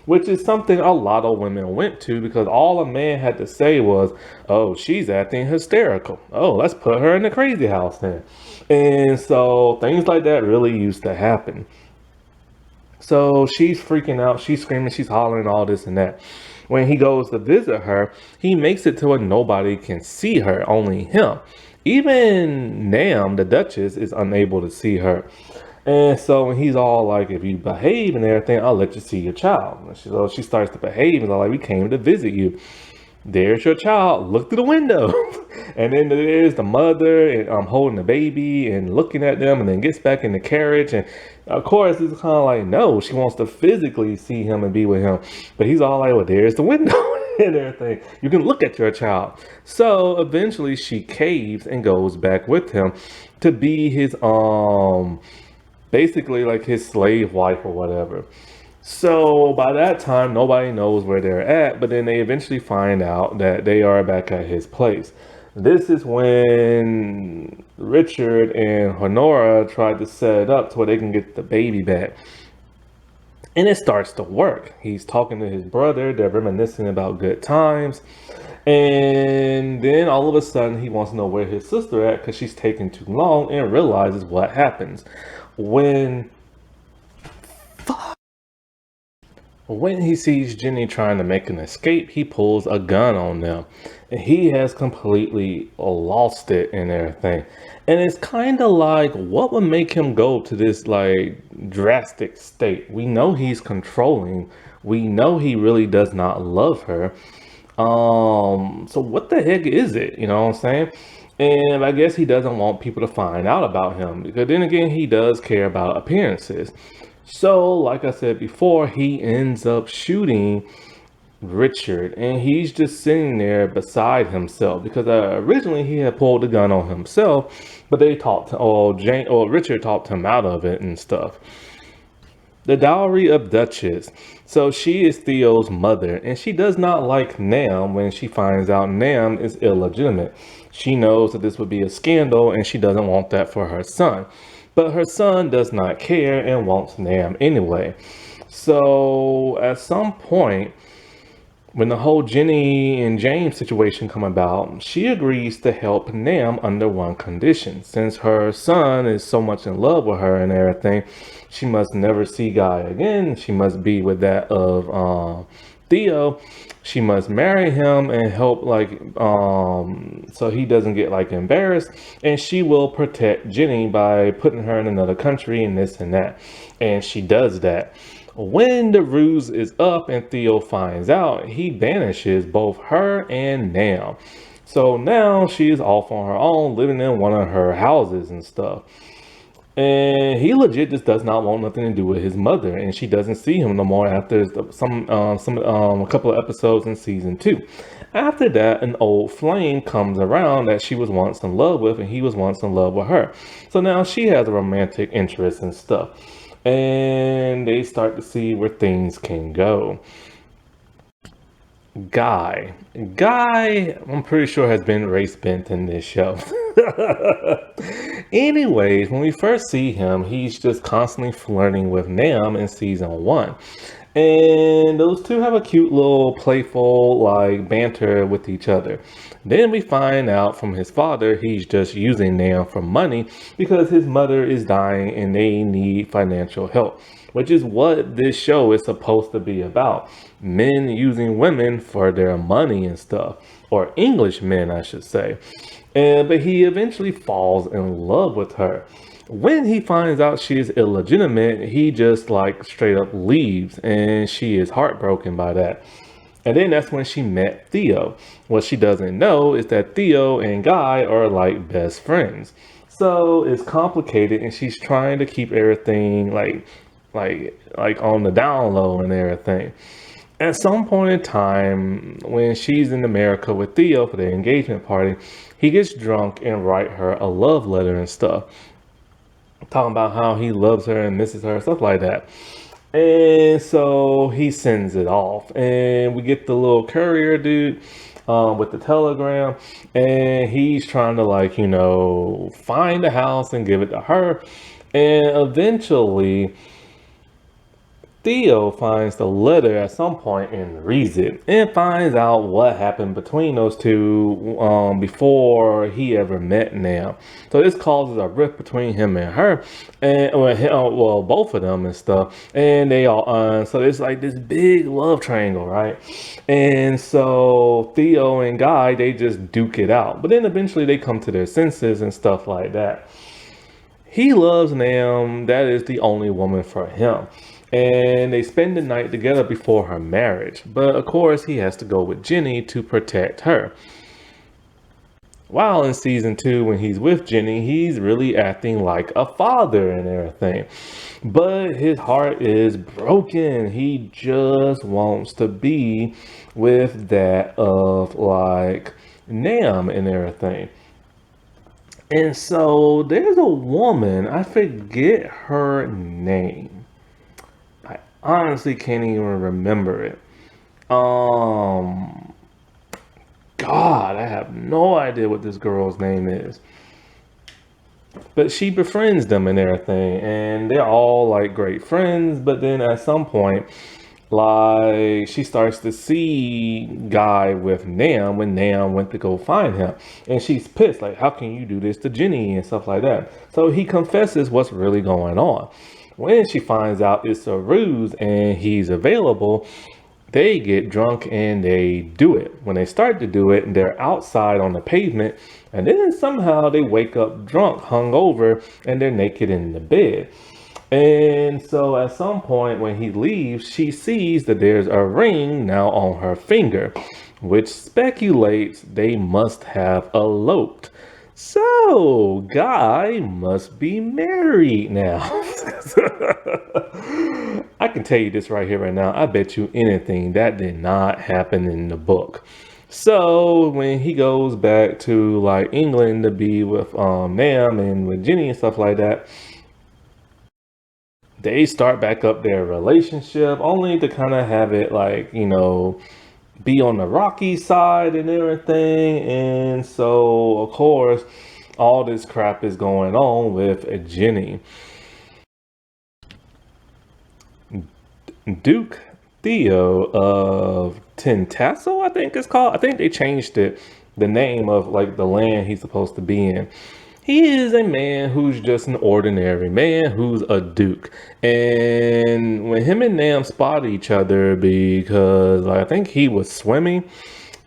Speaker 1: which is something a lot of women went to because all a man had to say was, oh, she's acting hysterical. Oh, let's put her in the crazy house then. And so things like that really used to happen. So she's freaking out, she's screaming, she's hollering, all this and that. When he goes to visit her, he makes it to where nobody can see her, only him. Even Nam, the Duchess, is unable to see her. And so when he's all like, if you behave and everything, I'll let you see your child. And she starts to behave and all like, we came to visit you. There's your child. Look through the window. And then there's the mother and holding the baby and looking at them, and then gets back in the carriage. And of course, it's kind of like, no, she wants to physically see him and be with him. But he's all like, well, there's the window and everything. You can look at your child. So eventually she caves and goes back with him to be his, basically like his slave wife or whatever. So by that time, nobody knows where they're at, but then they eventually find out that they are back at his place. This is when Richard and Honora tried to set it up to where they can get the baby back. And it starts to work. He's talking to his brother, they're reminiscing about good times. And then all of a sudden he wants to know where his sister at because she's taking too long, and realizes what happens. When he sees Jenny trying to make an escape, he pulls a gun on them. And he has completely lost it and everything. And it's kind of like, what would make him go to this, like, drastic state? We know he's controlling. We know he really does not love her. So what the heck is it? You know what I'm saying? And I guess he doesn't want people to find out about him, because then again, he does care about appearances. So, like I said before, he ends up shooting Richard, and he's just sitting there beside himself because originally he had pulled the gun on himself, but they Richard talked him out of it and stuff. The dowry of Duchess. So she is Theo's mother, and she does not like Nam when she finds out Nam is illegitimate. She knows that this would be a scandal, and she doesn't want that for her son. But her son does not care and wants Nam anyway. So at some point, when the whole Jenny and James situation come about, she agrees to help Nam under one condition. Since her son is so much in love with her and everything, she must never see Guy again. She must be with that of Theo. She must marry him and help, like, so he doesn't get, like, embarrassed. And she will protect Jenny by putting her in another country and this and that. And she does that. When the ruse is up and Theo finds out, he banishes both her and Nam. So now she's off on her own, living in one of her houses and stuff. And he legit just does not want nothing to do with his mother, and she doesn't see him no more after a couple of episodes in season 2. After that, an old flame comes around that she was once in love with, and he was once in love with her. So now she has a romantic interest and stuff, and they start to see where things can go. Guy. Guy, I'm pretty sure has been race bent in this show. Anyways, when we first see him, he's just constantly flirting with Nam in season 1. And those two have a cute little playful like banter with each other. Then we find out from his father he's just using Nam for money because his mother is dying and they need financial help, which is what this show is supposed to be about. Men using women for their money and stuff, or English men, I should say. But he eventually falls in love with her. When he finds out she is illegitimate, he just like straight up leaves, and she is heartbroken by that. And then that's when she met Theo. What she doesn't know is that Theo and Guy are like best friends. So it's complicated, and she's trying to keep everything like on the down low and everything. At some point in time, when she's in America with Theo for their engagement party, he gets drunk and write her a love letter and stuff, talking about how he loves her and misses her, stuff like that. And so he sends it off, and we get the little courier dude with the telegram, and he's trying to find the house and give it to her. And eventually Theo finds the letter at some point and reads it and finds out what happened between those two before he ever met Nam. So this causes a rift between him and her, and both of them and stuff. And they all so it's like this big love triangle, right? And so Theo and Guy, they just duke it out, but then eventually they come to their senses and stuff like that. He loves Nam. That is the only woman for him. And they spend the night together before her marriage. But of course, he has to go with Jenny to protect her. While in season 2, when he's with Jenny, he's really acting like a father and everything. But his heart is broken. He just wants to be with that of like Nam and everything. And so there's a woman, I forget her name. I honestly can't even remember it. God, I have no idea what this girl's name is. But she befriends them and everything, and they're all like great friends. But then at some point, like she starts to see Guy with Nam when Nam went to go find him, and she's pissed, like, how can you do this to Jenny and stuff like that. So he confesses what's really going on. When she finds out it's a ruse and he's available, they get drunk and they do it. When they start to do it, they're outside on the pavement, and then somehow they wake up drunk, hungover, and they're naked in the bed. And so at some point when he leaves, she sees that there's a ring now on her finger, which speculates they must have eloped. So Guy must be married now. I can tell you this right here, right now. I bet you anything that did not happen in the book. So when he goes back to like England to be with Nam and with Jenny and stuff like that, they start back up their relationship, only to kind of have it like, be on the rocky side and everything. And so, of course, all this crap is going on with Jenny. Duke Theo of Tentasso, I think it's called. I think they changed it, the name of like the land he's supposed to be in. He is a man who's just an ordinary man who's a duke. And when him and Nam spot each other, because I think he was swimming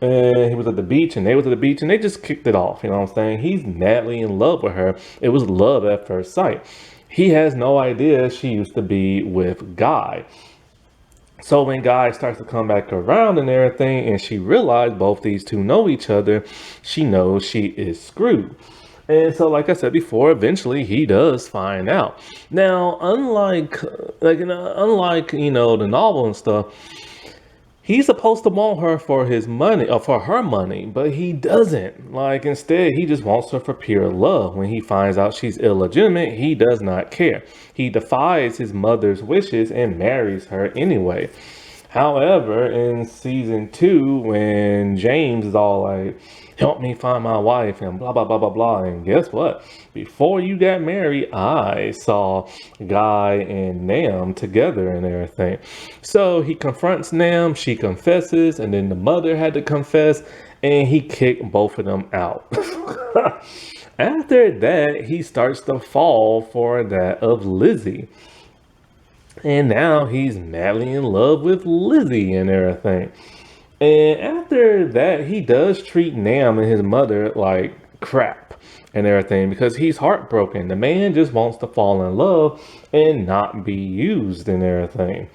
Speaker 1: and he was at the beach and they was at the beach, and they just kicked it off. You know what I'm saying? He's madly in love with her. It was love at first sight. He has no idea she used to be with Guy. So when Guy starts to come back around and everything, and she realized both these two know each other, she knows she is screwed. And so, like I said before, eventually he does find out. Now, unlike the novel and stuff, he's supposed to want her for his money or for her money, but he doesn't. Like instead, he just wants her for pure love. When he finds out she's illegitimate, he does not care. He defies his mother's wishes and marries her anyway. However, in season two, when James is all like, help me find my wife and blah, blah, blah, blah, blah. And guess what? Before you got married, I saw Guy and Nam together and everything. So he confronts Nam, she confesses, and then the mother had to confess, and he kicked both of them out. After that, he starts to fall for that of Lizzie. And now he's madly in love with Lizzie and everything. And after that, he does treat Nam and his mother like crap and everything because he's heartbroken. The man just wants to fall in love and not be used and everything.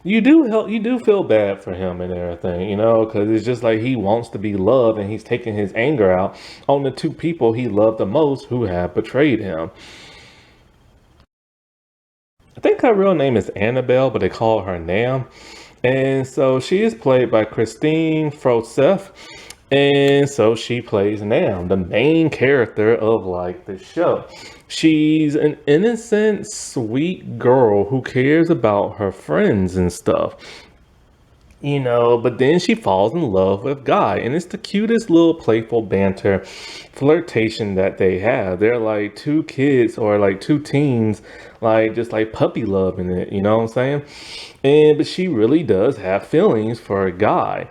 Speaker 1: You do feel bad for him and everything, because it's just like he wants to be loved and he's taking his anger out on the two people he loved the most who have betrayed him. I think her real name is Annabelle, but they call her Nam. And so she is played by Christine Froseth. And so she plays Nam, the main character of the show. She's an innocent, sweet girl who cares about her friends and stuff. But then she falls in love with Guy, and it's the cutest little playful banter flirtation that they have. They're like two kids or like two teens, just like puppy love in it, you know what I'm saying? But she really does have feelings for a Guy.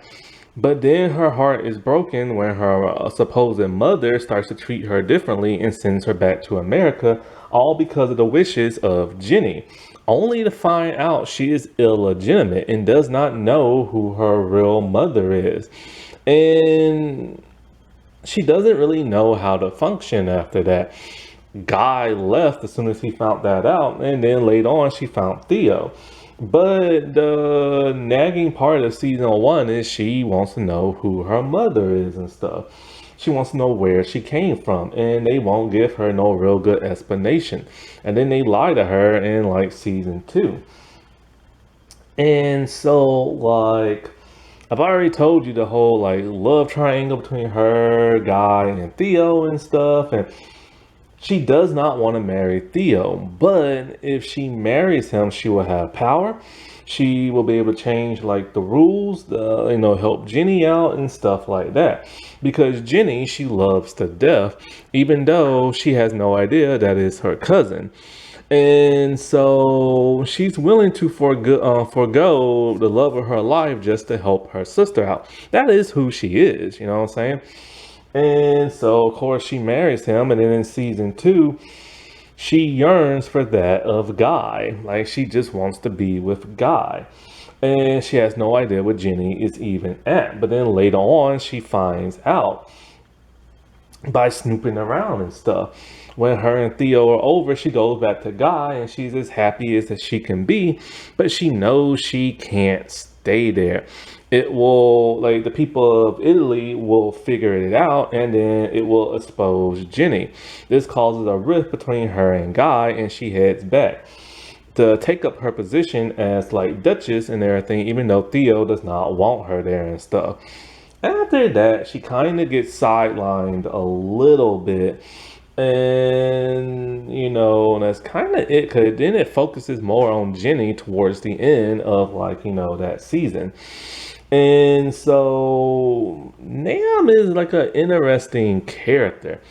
Speaker 1: But then her heart is broken when her supposed mother starts to treat her differently and sends her back to America, all because of the wishes of Jenny, only to find out she is illegitimate and does not know who her real mother is. And she doesn't really know how to function after that. Guy left as soon as he found that out, and then later on she found Theo. But the nagging part of season one is she wants to know who her mother is and stuff. She wants to know where she came from, and they won't give her no real good explanation. And then they lie to her in season two. And so I've already told you the whole love triangle between her, Guy, and Theo and stuff. And she does not want to marry Theo, but if she marries him, she will have power. She will be able to change the rules, help Jenny out and stuff like that. Because Jenny, she loves to death, even though she has no idea that is her cousin. And so she's willing to forgo the love of her life just to help her sister out. That is who she is, you know what I'm saying? And so, of course, she marries him. And then in season two, she yearns for that of Guy. She just wants to be with Guy. And she has no idea what Jenny is even at. But then later on, she finds out by snooping around and stuff. When her and Theo are over, she goes back to Guy and she's as happy as she can be. But she knows she can't stay there. It will, the people of Italy will figure it out, and then it will expose Jenny. This causes a rift between her and Guy, and she heads back to take up her position as Duchess and everything, even though Theo does not want her there and stuff. After that, she kind of gets sidelined a little bit. And, that's kind of it, because then it focuses more on Jenny towards the end of, that season. And so Nam is an interesting character.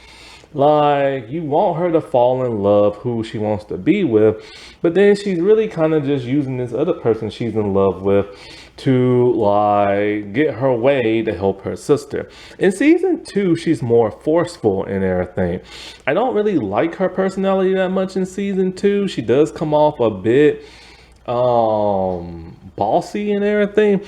Speaker 1: You want her to fall in love who she wants to be with, but then she's really kind of just using this other person she's in love with to get her way to help her sister. In season two, she's more forceful and everything. I don't really like her personality that much in season two. She does come off a bit bossy and everything.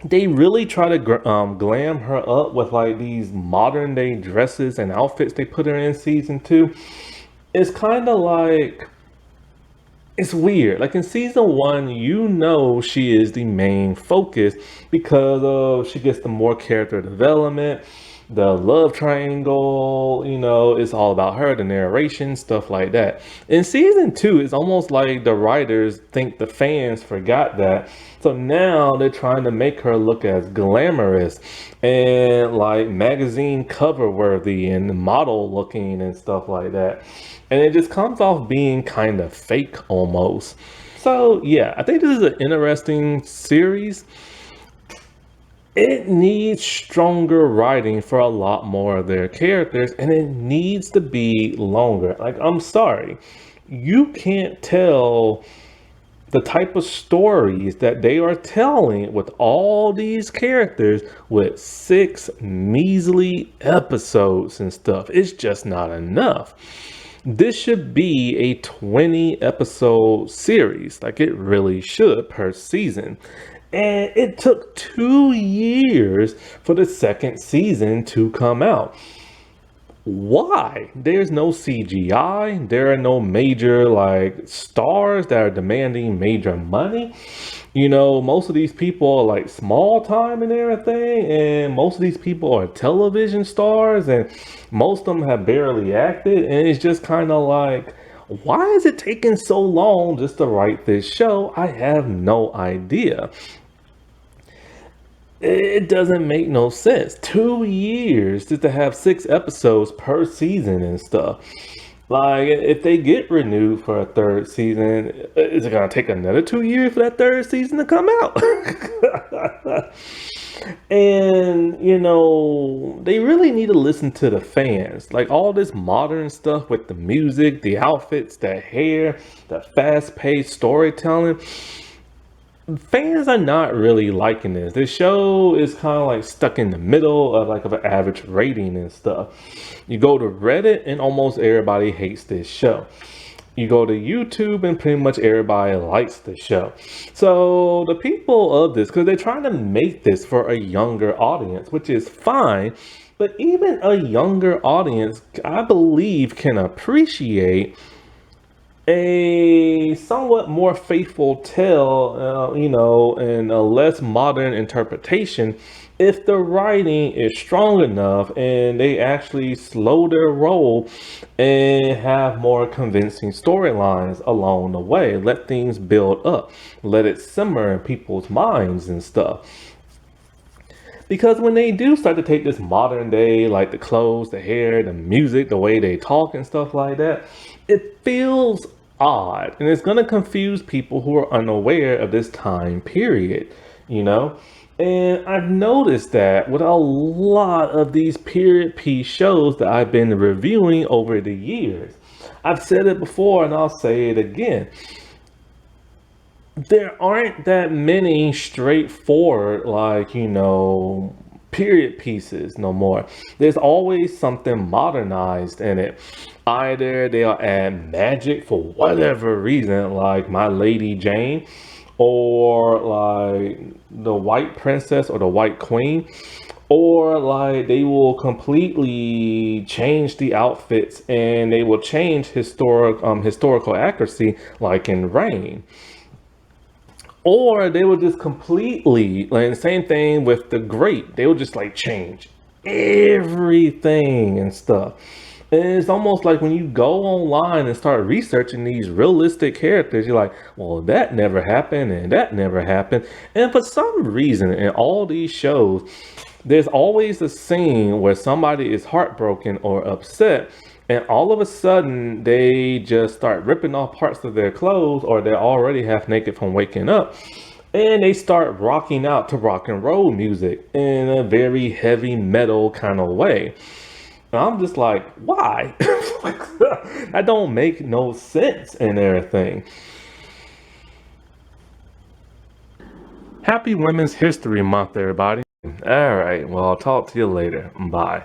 Speaker 1: They really try to glam her up with these modern day dresses and outfits they put her in season two. It's kind of it's weird. Like in season one, she is the main focus because she gets the more character development, the love triangle, it's all about her, the narration, stuff like that. In season two, it's almost like the writers think the fans forgot that. So now they're trying to make her look as glamorous and like magazine cover worthy and model looking and stuff like that. And it just comes off being kind of fake almost. So yeah, I think this is an interesting series. It needs stronger writing for a lot more of their characters, and it needs to be longer. Like, I'm sorry, you can't tell the type of stories that they are telling with all these characters with 6 measly episodes and stuff. It's just not enough. This should be a 20 episode series, like it really should per season. And it took 2 years for the second season to come out. Why? There's no CGI. There are no major like stars that are demanding major money. Most of these people are like small time and everything, and most of these people are television stars, and most of them have barely acted. And it's just kind of like, why is it taking so long just to write this show? I have no idea. It doesn't make no sense. 2 years just to have 6 episodes per season and stuff. Like, if they get renewed for a third season, is it gonna take another 2 years for that third season to come out? And they really need to listen to the fans. Like all this modern stuff with the music, the outfits, the hair, the fast-paced storytelling. Fans are not really liking this. This show is kind of like stuck in the middle of like of an average rating and stuff. You go to Reddit and almost everybody hates this show. You go to YouTube and pretty much everybody likes the show. So the people of this, because they're trying to make this for a younger audience, which is fine. But even a younger audience, I believe, can appreciate a somewhat more faithful tale, and a less modern interpretation if the writing is strong enough and they actually slow their roll and have more convincing storylines along the way. Let things build up, let it simmer in people's minds and stuff. Because when they do start to take this modern day, like the clothes, the hair, the music, the way they talk and stuff like that, it feels odd, and it's going to confuse people who are unaware of this time period, And I've noticed that with a lot of these period piece shows that I've been reviewing over the years. I've said it before and I'll say it again. There aren't that many straightforward, like, period pieces no more. There's always something modernized in it. Either they'll add magic for whatever reason, like My Lady Jane, or like the White Princess or the White Queen, or like they will completely change the outfits and they will change historical accuracy, like in Rain. Or they will just completely, like, same thing with the Great. They will just like change everything and stuff. And it's almost like when you go online and start researching these realistic characters, you're like, well, that never happened and that never happened. And for some reason, in all these shows, there's always a scene where somebody is heartbroken or upset, and all of a sudden they just start ripping off parts of their clothes, or they're already half naked from waking up, and they start rocking out to rock and roll music in a very heavy metal kind of way. And I'm just like, why? That don't make no sense and everything. Happy Women's History Month, everybody. All right, well, I'll talk to you later. Bye.